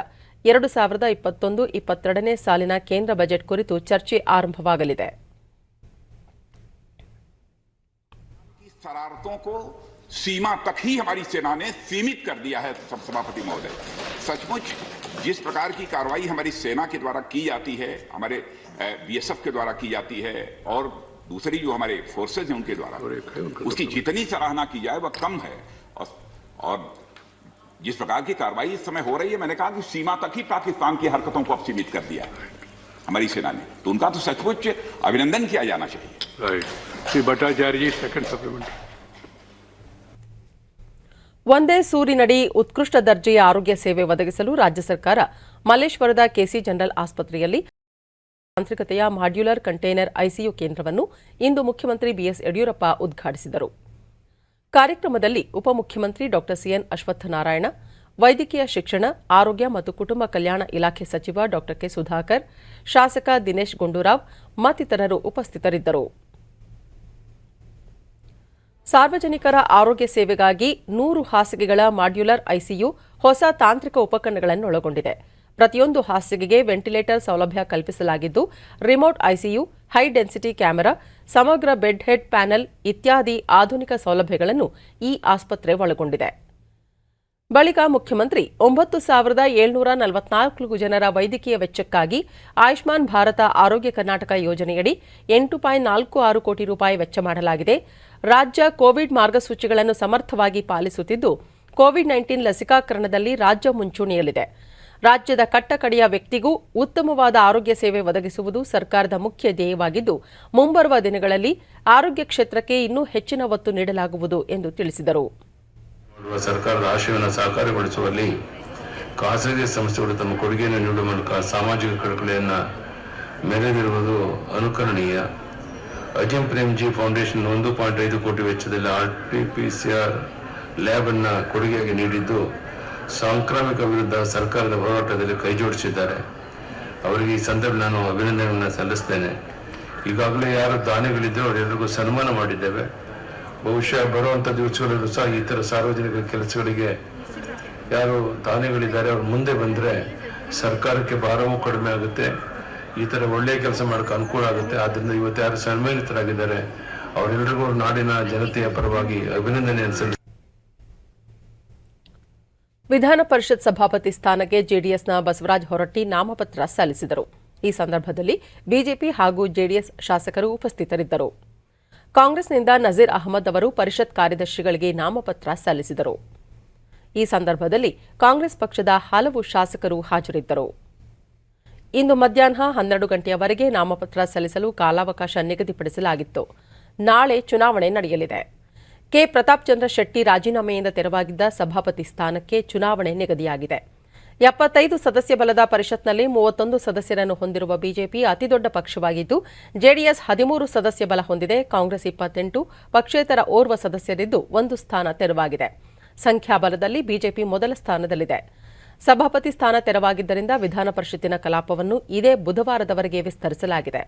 2021-22ನೇ ಸಾಲಿನ ಕೇಂದ್ರ ಬಜೆಟ್ ಕುರಿತು ಚರ್ಚೆ ಆರಂಭವಾಗಲಿದೆ. शरारतों को सीमा तक ही हमारी सेना ने सीमित कर दिया है सभापति महोदय। सचमुच जिस प्रकार की कार्रवाई हमारी सेना के द्वारा की जाती है, हमारे बीएसएफ के द्वारा की जाती है और दूसरी जो हमारे फोर्सेज हैं उनके द्वारा, उसकी जितनी सराहना की जाए वह कम है। और जिस प्रकार की कार्रवाई इस समय हो रही है, मैंने कहा कि सीमा तक ही पाकिस्तान की हरकतों को अब सीमित कर दिया है हमारी सेना ने, तो उनका तो सचमुच अभिनंदन किया जाना चाहिए। राइट, श्री भट्टाचार्य जी, सेकंड सप्लीमेंट। ಒಂದೇ ಸೂರಿನಡಿ ಉತ್ಕೃಷ್ಟ ದರ್ಜೆಯ ಆರೋಗ್ಯ ಸೇವೆ ಒದಗಿಸಲು ರಾಜ್ಯ ಸರ್ಕಾರ ಮಲ್ಲೇಶ್ವರದ ಕೆಸಿ ಜನರಲ್ ಆಸ್ಪತ್ರೆಯಲ್ಲಿ ತಾಂತ್ರಿಕತೆಯ ಮಾಡ್ಯುಲರ್ ಕಂಟೈನರ್ ಐಸಿಯು ಕೇಂದ್ರವನ್ನು ಇಂದು ಮುಖ್ಯಮಂತ್ರಿ ಬಿಎಸ್ ಯಡಿಯೂರಪ್ಪ ಉದ್ಘಾಟಿಸಿದರು. ಕಾರ್ಯಕ್ರಮದಲ್ಲಿ ಉಪಮುಖ್ಯಮಂತ್ರಿ ಡಾ ಸಿಎನ್ ಅಶ್ವತ್ಥನಾರಾಯಣ, ವೈದ್ಯಕೀಯ ಶಿಕ್ಷಣ, ಆರೋಗ್ಯ ಮತ್ತು ಕುಟುಂಬ ಕಲ್ಯಾಣ ಇಲಾಖೆ ಸಚಿವ ಡಾ ಕೆ ಸುಧಾಕರ್, ಶಾಸಕ ದಿನೇಶ್ ಗುಂಡೂರಾವ್ ಮತ್ತಿತರರು ಉಪಸ್ಥಿತರಿದ್ದರು. ಸಾರ್ವಜನಿಕರ ಆರೋಗ್ಯ ಸೇವೆಗಾಗಿ 100 ಹಾಸಿಗೆಗಳ ಮಾಡ್ಯುಲರ್ ಐಸಿಯು ಹೊಸ ತಾಂತ್ರಿಕ ಉಪಕರಣಗಳನ್ನು ಒಳಗೊಂಡಿದೆ. ಪ್ರತಿಯೊಂದು ಹಾಸಿಗೆಗೆ ವೆಂಟಿಲೇಟರ್ ಸೌಲಭ್ಯ ಕಲ್ಪಿಸಲಾಗಿದ್ದು, remote ICU, high density camera, ಸಮಗ್ರ ಬೆಡ್ ಹೆಡ್ ಪ್ಯಾನೆಲ್ ಇತ್ಯಾದಿ ಆಧುನಿಕ ಸೌಲಭ್ಯಗಳನ್ನು ಈ ಆಸ್ಪತ್ರೆ ಒಳಗೊಂಡಿದೆ. ಬಳಿಕ ಮುಖ್ಯಮಂತ್ರಿ 9,744 ಜನರ ವೈದ್ಯಕೀಯ ವೆಚ್ಚಕ್ಕಾಗಿ ಆಯುಷ್ಮಾನ್ ಭಾರತ ಆರೋಗ್ಯ ಕರ್ನಾಟಕ ಯೋಜನೆಯಡಿ 8.46 ಕೋಟಿ ರೂಪಾಯಿ ವೆಚ್ಚ ಮಾಡಲಾಗಿದೆ. ರಾಜ್ಯ ಕೋವಿಡ್ ಮಾರ್ಗಸೂಚಿಗಳನ್ನು ಸಮರ್ಥವಾಗಿ ಪಾಲಿಸುತ್ತಿದ್ದು, ಕೋವಿಡ್-19 ಲಸಿಕಾಕರಣದಲ್ಲಿ ರಾಜ್ಯ ಮುಂಚೂಣಿಯಲ್ಲಿದೆ. ರಾಜ್ಯದ ಕಟ್ಟಕಡೆಯ ವ್ಯಕ್ತಿಗೂ ಉತ್ತಮವಾದ ಆರೋಗ್ಯ ಸೇವೆ ಒದಗಿಸುವುದು ಸರ್ಕಾರದ ಮುಖ್ಯ ಧ್ಯೇಯವಾಗಿದ್ದು, ಮುಂಬರುವ ದಿನಗಳಲ್ಲಿ ಆರೋಗ್ಯ ಕ್ಷೇತ್ರಕ್ಕೆ ಇನ್ನೂ ಹೆಚ್ಚಿನ ಒತ್ತು ನೀಡಲಾಗುವುದು ಎಂದು ತಿಳಿಸಿದರು. ಸರ್ಕಾರದ ಆಶಯವನ್ನು ಸಾಕಾರಗೊಳಿಸುವಲ್ಲಿ ಖಾಸಗಿ ಸಂಸ್ಥೆಗಳು ತಮ್ಮ ಕೊಡುಗೆಯನ್ನು ನೀಡುವ ಮೂಲಕ ಸಾಮಾಜಿಕ ಕಳಕಳಿಯನ್ನು ಮೆರೆದಿರುವುದು ಅನುಕರಣೀಯ. ಅಜಿಂ ಪ್ರೇಮ್ಜಿ ಫೌಂಡೇಶನ್ 1.5 ಕೋಟಿ ವೆಚ್ಚದಲ್ಲಿ ಆರ್ಟಿಪಿಸಿಆರ್ ಲ್ಯಾಬ್ ಅನ್ನು ಕೊಡುಗೆಯಾಗಿ ನೀಡಿದ್ದು, ಸಾಂಕ್ರಾಮಿಕ ವಿರುದ್ಧ ಸರ್ಕಾರದ ಹೋರಾಟದಲ್ಲಿ ಕೈಜೋಡಿಸಿದ್ದಾರೆ. ಅವರಿಗೆ ಈ ಸಂದರ್ಭ ನಾನು ಅಭಿನಂದನೆಯನ್ನು ಸಲ್ಲಿಸ್ತೇನೆ. ಈಗಾಗಲೇ ಯಾರು ದಾನಿಗಳಿದ್ದರೂ ಅವರೆಲ್ಲರಿಗೂ ಸನ್ಮಾನ ಮಾಡಿದ್ದೇವೆ. ಬಹುಶಃ ಬರುವಂಥ ದಿವಸಗಳಲ್ಲೂ ಸಹ ಈ ಥರ ಸಾರ್ವಜನಿಕ ಕೆಲಸಗಳಿಗೆ ಯಾರು ದಾನಿಗಳಿದ್ದಾರೆ ಅವರು ಮುಂದೆ ಬಂದರೆ ಸರ್ಕಾರಕ್ಕೆ ಭಾರವೂ ಕಡಿಮೆ ಆಗುತ್ತೆ, ಈ ಥರ ಒಳ್ಳೆಯ ಕೆಲಸ ಮಾಡೋಕ್ಕೆ ಅನುಕೂಲ ಆಗುತ್ತೆ. ಆದ್ದರಿಂದ ಇವತ್ತು ಯಾರು ಸನ್ಮಾನಿತರಾಗಿದ್ದಾರೆ ಅವರೆಲ್ಲರಿಗೂ ನಾಡಿನ ಜನತೆಯ ಪರವಾಗಿ ಅಭಿನಂದನೆಯನ್ನು ಸಲ್ಲಿಸಿ. ವಿಧಾನ ಪರಿಷತ್ ಸಭಾಪತಿ ಸ್ಥಾನಕ್ಕೆ ಜೆಡಿಎಸ್ನ ಬಸವರಾಜ ಹೊರಟ್ಟಿ ನಾಮಪತ್ರ ಸಲ್ಲಿಸಿದರು. ಈ ಸಂದರ್ಭದಲ್ಲಿ ಬಿಜೆಪಿ ಹಾಗೂ ಜೆಡಿಎಸ್ ಶಾಸಕರು ಉಪಸ್ಥಿತರಿದ್ದರು. ಕಾಂಗ್ರೆಸ್ನಿಂದ ನಜೀರ್ ಅಹಮದ್ ಅವರು ಪರಿಷತ್ ಕಾರ್ಯದರ್ಶಿಗಳಿಗೆ ನಾಮಪತ್ರ ಸಲ್ಲಿಸಿದರು. ಈ ಸಂದರ್ಭದಲ್ಲಿ ಕಾಂಗ್ರೆಸ್ ಪಕ್ಷದ ಹಲವು ಶಾಸಕರು ಹಾಜರಿದ್ದರು. ಇಂದು ಮಧ್ಯಾಹ್ನ 12 ಗಂಟೆಯವರೆಗೆ ನಾಮಪತ್ರ ಸಲ್ಲಿಸಲು ಕಾಲಾವಕಾಶ ನಿಗದಿಪಡಿಸಲಾಗಿತ್ತು. ನಾಳೆ ಚುನಾವಣೆ ನಡೆಯಲಿದೆ. ಕೆ ಪ್ರತಾಪ್ ಚಂದ್ರ ಶೆಟ್ಟಿ ರಾಜೀನಾಮೆಯಿಂದ ತೆರವಾಗಿದ್ದ ಸಭಾಪತಿ ಸ್ಥಾನಕ್ಕೆ ಚುನಾವಣೆ ನಿಗದಿಯಾಗಿದೆ. 75 ಸದಸ್ಯ ಬಲದ ಪರಿಷತ್ನಲ್ಲಿ 31 ಸದಸ್ಯರನ್ನು ಹೊಂದಿರುವ ಬಿಜೆಪಿ ಅತಿದೊಡ್ಡ ಪಕ್ಷವಾಗಿದ್ದು, ಜೆಡಿಎಸ್ 13 ಸದಸ್ಯ ಬಲ ಹೊಂದಿದೆ. ಕಾಂಗ್ರೆಸ್ 28, ಪಕ್ಷೇತರ ಓರ್ವ ಸದಸ್ಯರಿದ್ದು 1 ಸ್ಥಾನ ತೆರವಾಗಿದೆ. ಸಂಖ್ಯಾಬಲದಲ್ಲಿ ಬಿಜೆಪಿ ಮೊದಲ ಸ್ಥಾನದಲ್ಲಿದೆ. ಸಭಾಪತಿ ಸ್ಥಾನ ತೆರವಾಗಿದ್ದರಿಂದ ವಿಧಾನ ಪರಿಷತ್ತಿನ ಕಲಾಪವನ್ನು ಇದೇ ಬುಧವಾರದವರೆಗೆ ವಿಸ್ತರಿಸಲಾಗಿದೆ.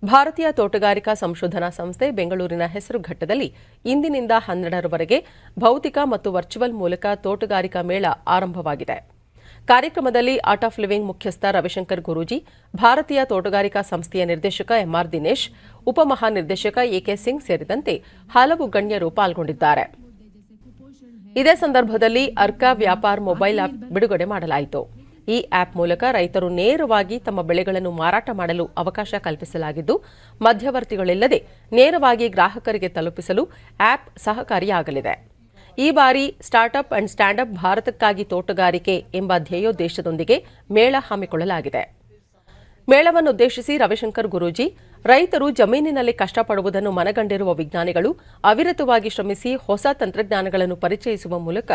ಭಾರತೀಯ ತೋಟಗಾರಿಕಾ ಸಂಶೋಧನಾ ಸಂಸ್ಥೆ ಬೆಂಗಳೂರಿನ ಹೆಸರುಘಟ್ಟದಲ್ಲಿ ಇಂದಿನಿಂದ 12ರವರೆಗೆ ಭೌತಿಕ ಮತ್ತು ವರ್ಚುವಲ್ ಮೂಲಕ ತೋಟಗಾರಿಕಾ ಮೇಳ ಆರಂಭವಾಗಿದೆ. ಕಾರ್ಯಕ್ರಮದಲ್ಲಿ ಆರ್ಟ್ ಆಫ್ ಲಿವಿಂಗ್ ಮುಖ್ಯಸ್ಥ ರವಿಶಂಕರ್ ಗುರೂಜಿ, ಭಾರತೀಯ ತೋಟಗಾರಿಕಾ ಸಂಸ್ಥೆಯ ನಿರ್ದೇಶಕ ಎಂಆರ್ ದಿನೇಶ್, ಉಪಮಹಾನಿರ್ದೇಶಕ ಎಕೆ ಸಿಂಗ್ ಸೇರಿದಂತೆ ಹಲವು ಗಣ್ಯರು ಪಾಲ್ಗೊಂಡಿದ್ದಾರೆ. ಇದೇ ಸಂದರ್ಭದಲ್ಲಿ ಅರ್ಕಾ ವ್ಯಾಪಾರ್ ಮೊಬೈಲ್ ಆಪ್ ಬಿಡುಗಡೆ ಮಾಡಲಾಯಿತು. ಈ ಆಪ್ ಮೂಲಕ ರೈತರು ನೇರವಾಗಿ ತಮ್ಮ ಬೆಳೆಗಳನ್ನು ಮಾರಾಟ ಮಾಡಲು ಅವಕಾಶ ಕಲ್ಪಿಸಲಾಗಿದ್ದು, ಮಧ್ಯವರ್ತಿಗಳಿಲ್ಲದೆ ನೇರವಾಗಿ ಗ್ರಾಹಕರಿಗೆ ತಲುಪಿಸಲು ಆಪ್ ಸಹಕಾರಿಯಾಗಲಿದೆ. ಈ ಬಾರಿ ಸ್ಟಾರ್ಟ್ಅಪ್ ಅಂಡ್ ಸ್ಟ್ಯಾಂಡಪ್ ಭಾರತಕ್ಕಾಗಿ ತೋಟಗಾರಿಕೆ ಎಂಬ ಧ್ಯೇಯೋದ್ದೇಶದೊಂದಿಗೆ ಮೇಳ ಹಮ್ಮಿಕೊಳ್ಳಲಾಗಿದೆ. ಮೇಳವನ್ನುದ್ದೇಶಿಸಿ ರವಿಶಂಕರ್ ಗುರೂಜಿ, ರೈತರು ಜಮೀನಿನಲ್ಲಿ ಕಷ್ಟಪಡುವುದನ್ನು ಮನಗಂಡಿರುವ ವಿಜ್ಞಾನಿಗಳು ಅವಿರತವಾಗಿ ಶ್ರಮಿಸಿ ಹೊಸ ತಂತ್ರಜ್ಞಾನಗಳನ್ನು ಪರಿಚಯಿಸುವ ಮೂಲಕ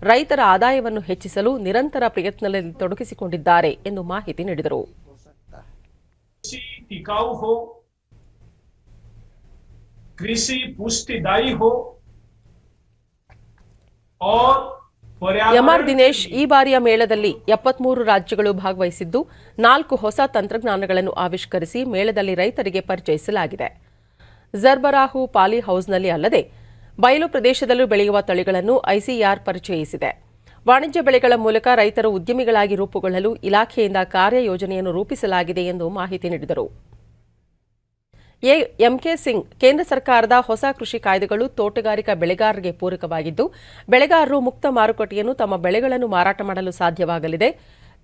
ರೈತರ ಆದಾಯವನ್ನು ಹೆಚ್ಚಿಸಲು ನಿರಂತರ ಪ್ರಯತ್ನದಲ್ಲಿ ತೊಡಗಿಸಿಕೊಂಡಿದ್ದಾರೆ ಎಂದು ಮಾಹಿತಿ ನೀಡಿದರು. कृषि पुष्टिदायी हो और ಎಂಆರ್ ದಿನೇಶ್, ಈ ಬಾರಿಯ ಮೇಳದಲ್ಲಿ 73 ರಾಜ್ಯಗಳು ಭಾಗವಹಿಸಿದ್ದು 4 ಹೊಸ ತಂತ್ರಜ್ಞಾನಗಳನ್ನು ಆವಿಷ್ಕರಿಸಿ ಮೇಳದಲ್ಲಿ ರೈತರಿಗೆ ಪರಿಚಯಿಸಲಾಗಿದೆ. ಜರ್ಬರಾಹು ಪಾಲಿ ಹೌಸ್ನಲ್ಲಿ ಅಲ್ಲದೆ ಬಯಲು ಪ್ರದೇಶದಲ್ಲೂ ಬೆಳೆಯುವ ತಳಿಗಳನ್ನು ಐಸಿಆರ್ ಪರಿಚಯಿಸಿದೆ. ವಾಣಿಜ್ಯ ಬೆಳೆಗಳ ಮೂಲಕ ರೈತರು ಉದ್ಯಮಿಗಳಾಗಿ ರೂಪುಗೊಳ್ಳಲು ಇಲಾಖೆಯಿಂದ ಕಾರ್ಯಯೋಜನೆಯನ್ನು ರೂಪಿಸಲಾಗಿದೆ ಎಂದು ಮಾಹಿತಿ ನೀಡಿದರು. ಎಂಕೆ ಸಿಂಗ್, ಕೇಂದ್ರ ಸರ್ಕಾರದ ಹೊಸ ಕೃಷಿ ಕಾಯ್ದೆಗಳು ತೋಟಗಾರಿಕಾ ಬೆಳೆಗಾರರಿಗೆ ಪೂರಕವಾಗಿದ್ದು, ಬೆಳೆಗಾರರು ಮುಕ್ತ ಮಾರುಕಟ್ಟೆಯನ್ನು ತಮ್ಮ ಬೆಳೆಗಳನ್ನು ಮಾರಾಟ ಮಾಡಲು ಸಾಧ್ಯವಾಗಲಿದೆ.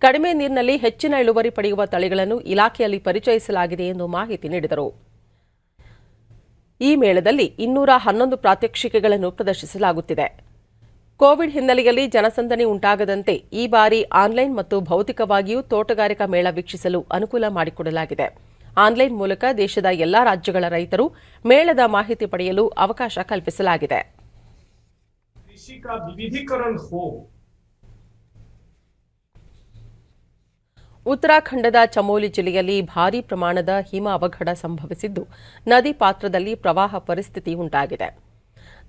ಕಡಿಮೆ ನೀರಿನಲ್ಲಿ ಹೆಚ್ಚಿನ ಇಳುವರಿ ಪಡೆಯುವ ತಳಿಗಳನ್ನು ಇಲಾಖೆಯಲ್ಲಿ ಪರಿಚಯಿಸಲಾಗಿದೆ ಎಂದು ಮಾಹಿತಿ ನೀಡಿದರು. ಈ ಮೇಳದಲ್ಲಿ 211 ಪ್ರಾತ್ಯಕ್ಷಿಕೆಗಳನ್ನು ಪ್ರದರ್ಶಿಸಲಾಗುತ್ತಿದೆ. ಕೋವಿಡ್ ಹಿನ್ನೆಲೆಯಲ್ಲಿ ಜನಸಂದಣಿ ಉಂಟಾಗದಂತೆ ಈ ಬಾರಿ ಆನ್ಲೈನ್ ಮತ್ತು ಭೌತಿಕವಾಗಿಯೂ ತೋಟಗಾರಿಕಾ ಮೇಳ ವೀಕ್ಷಿಸಲು ಅನುಕೂಲ ಮಾಡಿಕೊಡಲಾಗಿದೆ. ಆನ್ಲೈನ್ ಮೂಲಕ ದೇಶದ ಎಲ್ಲಾ ರಾಜ್ಯಗಳ ರೈತರು ಮೇಳದ ಮಾಹಿತಿ ಪಡೆಯಲು ಅವಕಾಶ ಕಲ್ಪಿಸಲಾಗಿದೆ. कृषि का विविधीकरण हो. ಉತ್ತರಾಖಂಡದ ಚಮೋಲಿ ಜಿಲ್ಲೆಯಲ್ಲಿ ಭಾರೀ ಪ್ರಮಾಣದ ಹಿಮ ಅವಘಡ ಸಂಭವಿಸಿದ್ದು, ನದಿ ಪಾತ್ರದಲ್ಲಿ ಪ್ರವಾಹ ಪರಿಸ್ಥಿತಿ ಉಂಟಾಗಿದೆ.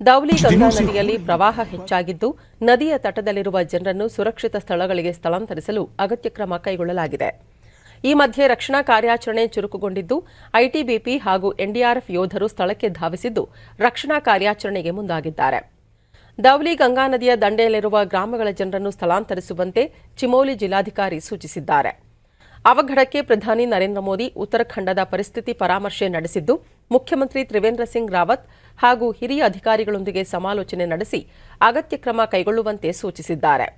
ದೌಲಿ ಗಂಗಾ ನದಿಯಲ್ಲಿ ಪ್ರವಾಹ ಹೆಚ್ಚಾಗಿದ್ದು, ನದಿಯ ತಟದಲ್ಲಿರುವ ಜನರನ್ನು ಸುರಕ್ಷಿತ ಸ್ಥಳಗಳಿಗೆ ಸ್ಥಳಾಂತರಿಸಲು ಅಗತ್ಯ ಕ್ರಮ ಕೈಗೊಳ್ಳಲಾಗಿದೆ. ಈ ಮಧ್ಯೆ ರಕ್ಷಣಾ ಕಾರ್ಯಾಚರಣೆ ಚುರುಕುಗೊಂಡಿದ್ದು, ಐಟಿಬಿಪಿ ಹಾಗೂ ಎನ್ಡಿಆರ್ಎಫ್ ಯೋಧರು ಸ್ಥಳಕ್ಕೆ ಧಾವಿಸಿದ್ದು ರಕ್ಷಣಾ ಕಾರ್ಯಾಚರಣೆಗೆ ಮುಂದಾಗಿದ್ದಾರೆ. ದೌಲಿ ಗಂಗಾ ನದಿಯ ದಂಡೆಯಲ್ಲಿರುವ ಗ್ರಾಮಗಳ ಜನರನ್ನು ಸ್ಥಳಾಂತರಿಸುವಂತೆ ಚಿಮೋಲಿ ಜಿಲ್ಲಾಧಿಕಾರಿ ಸೂಚಿಸಿದ್ದಾರೆ. ಅವಘಡಕ್ಕೆ ಪ್ರಧಾನಿ ನರೇಂದ್ರ ಮೋದಿ ಉತ್ತರಾಖಂಡದ ಪರಿಸ್ಥಿತಿ ಪರಾಮರ್ಶೆ ನಡೆಸಿದ್ದು, ಮುಖ್ಯಮಂತ್ರಿ ತ್ರಿವೇಂದ್ರ ಸಿಂಗ್ ರಾವತ್ ಹಾಗೂ ಹಿರಿಯ ಅಧಿಕಾರಿಗಳೊಂದಿಗೆ ಸಮಾಲೋಚನೆ ನಡೆಸಿ ಅಗತ್ಯ ಕ್ರಮ ಕೈಗೊಳ್ಳುವಂತೆ ಸೂಚಿಸಿದ್ದಾರೆ.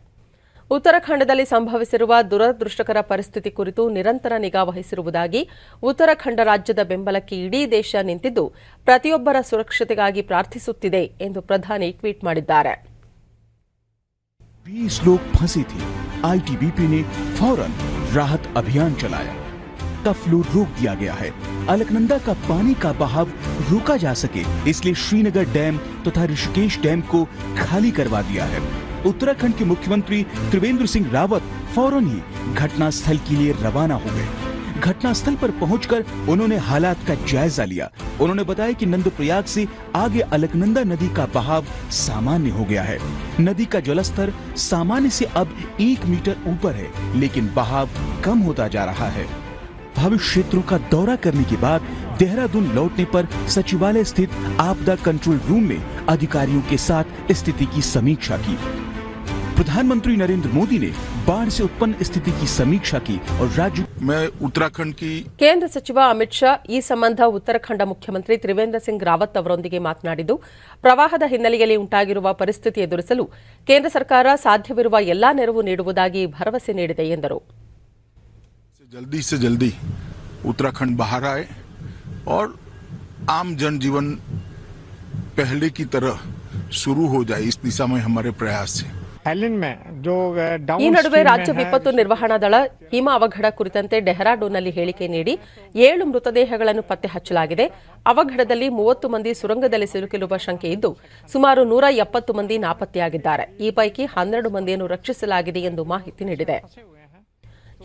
ಉತ್ತರಾಖಂಡದಲ್ಲಿ ಸಂಭವಿಸಿರುವ ದುರದೃಷ್ಟಕರ ಪರಿಸ್ಥಿತಿ ಕುರಿತು ನಿರಂತರ ನಿಗಾ ವಹಿಸಿರುವುದಾಗಿ, ಉತ್ತರಾಖಂಡ ರಾಜ್ಯದ ಬೆಂಬಲಕ್ಕೆ ಇಡೀ ದೇಶ ನಿಂತಿದ್ದು, ಪ್ರತಿಯೊಬ್ಬರ ಸುರಕ್ಷತೆಗಾಗಿ ಪ್ರಾರ್ಥಿಸುತ್ತಿದೆ ಎಂದು ಪ್ರಧಾನಿ ಟ್ವೀಟ್ ಮಾಡಿದ್ದಾರೆ. 20 लोग फंसे थे। आईटीबीपी ने फौरन राहत अभियान चलाया। का फ्लो रोक दिया गया है। अलकनंदा का पानी का बहाव रोका जा सके, इसलिए श्रीनगर डैम तथा ऋषिकेश डैम को खाली करवा दिया है। उत्तराखंड के मुख्यमंत्री त्रिवेंद्र सिंह रावत फौरन ही घटनास्थल के लिए रवाना हो गए। घटनास्थल पर पहुंचकर उन्होंने हालात का जायजा लिया। उन्होंने बताया कि नंदप्रयाग से आगे अलकनंदा नदी का बहाव सामान्य हो गया है। नदी का जलस्तर सामान्य से अब 1 मीटर ऊपर है, लेकिन बहाव कम होता जा रहा है। प्रभावित क्षेत्रों का दौरा करने के बाद देहरादून लौटने पर सचिवालय स्थित आपदा कंट्रोल रूम में अधिकारियों के साथ स्थिति की समीक्षा की। प्रधानमंत्री नरेंद्र मोदी ने बाढ़ से उत्पन्न स्थिति की समीक्षा की और राज्य मैं उत्तराखंड की ಕೇಂದ್ರ ಸಚಿವ ಅಮಿತ್ ಶಾ ಈ ಸಂಬಂಧ ಉತ್ತರಾಖಂಡ ಮುಖ್ಯಮಂತ್ರಿ ತ್ರಿವೇಂದ್ರ ಸಿಂಗ್ ರಾವತ್ ಅವರೊಂದಿಗೆ ಮಾತನಾಡಿದ್ದು, ಪ್ರವಾಹದ ಹಿನ್ನೆಲೆಯಲ್ಲಿ ಉಂಟಾಗಿರುವ ಪರಿಸ್ಥಿತಿ ಎದುರಿಸಲು ಕೇಂದ್ರ ಸರ್ಕಾರ ಸಾಧ್ಯವಿರುವ ಎಲ್ಲಾ ನೆರವು ನೀಡುವುದಾಗಿ ಭರವಸೆ ನೀಡಿದೆ ಎಂದರು. जल्दी से जल्दी उत्तराखंड बाहर आए और आम जनजीवन पहले की तरह शुरू हो जाए, इस दिशा में हमारे प्रयास है। ಈ ನಡುವೆ ರಾಜ್ಯ ವಿಪತ್ತು ನಿರ್ವಹಣಾ ದಳ ಹಿಮ ಅವಘಡ ಕುರಿತಂತೆ ಡೆಹ್ರಾಡೂನ್ನಲ್ಲಿ ಹೇಳಿಕೆ ನೀಡಿ 7 ಮೃತದೇಹಗಳನ್ನು ಪತ್ತೆ ಹಚ್ಚಲಾಗಿದೆ. ಅವಘಡದಲ್ಲಿ 30 ಮಂದಿ ಸುರಂಗದಲ್ಲಿ ಸಿಲುಕಿರುವ ಶಂಕೆ ಇದ್ದು, ಸುಮಾರು 170 ಮಂದಿ ನಾಪತ್ತೆಯಾಗಿದ್ದಾರೆ. ಈ ಪೈಕಿ 12 ಮಂದಿಯನ್ನು ರಕ್ಷಿಸಲಾಗಿದೆ ಎಂದು ಮಾಹಿತಿ ನೀಡಿದೆ.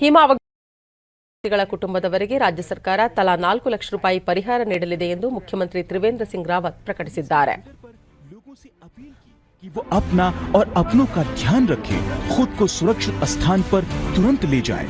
ಹಿಮ ಅವಘಡ ಕುಟುಂಬದವರಿಗೆ ರಾಜ್ಯ ಸರ್ಕಾರ ತಲಾ 4 ಲಕ್ಷ ರೂಪಾಯಿ ಪರಿಹಾರ ನೀಡಲಿದೆ ಎಂದು ಮುಖ್ಯಮಂತ್ರಿ ತ್ರಿವೇಂದ್ರ ಸಿಂಗ್ ರಾವತ್ ಪ್ರಕಟಿಸಿದ್ದಾರೆ. कि वो अपना और अपनों का ध्यान रखें, खुद को सुरक्षित स्थान पर तुरंत ले जाएं।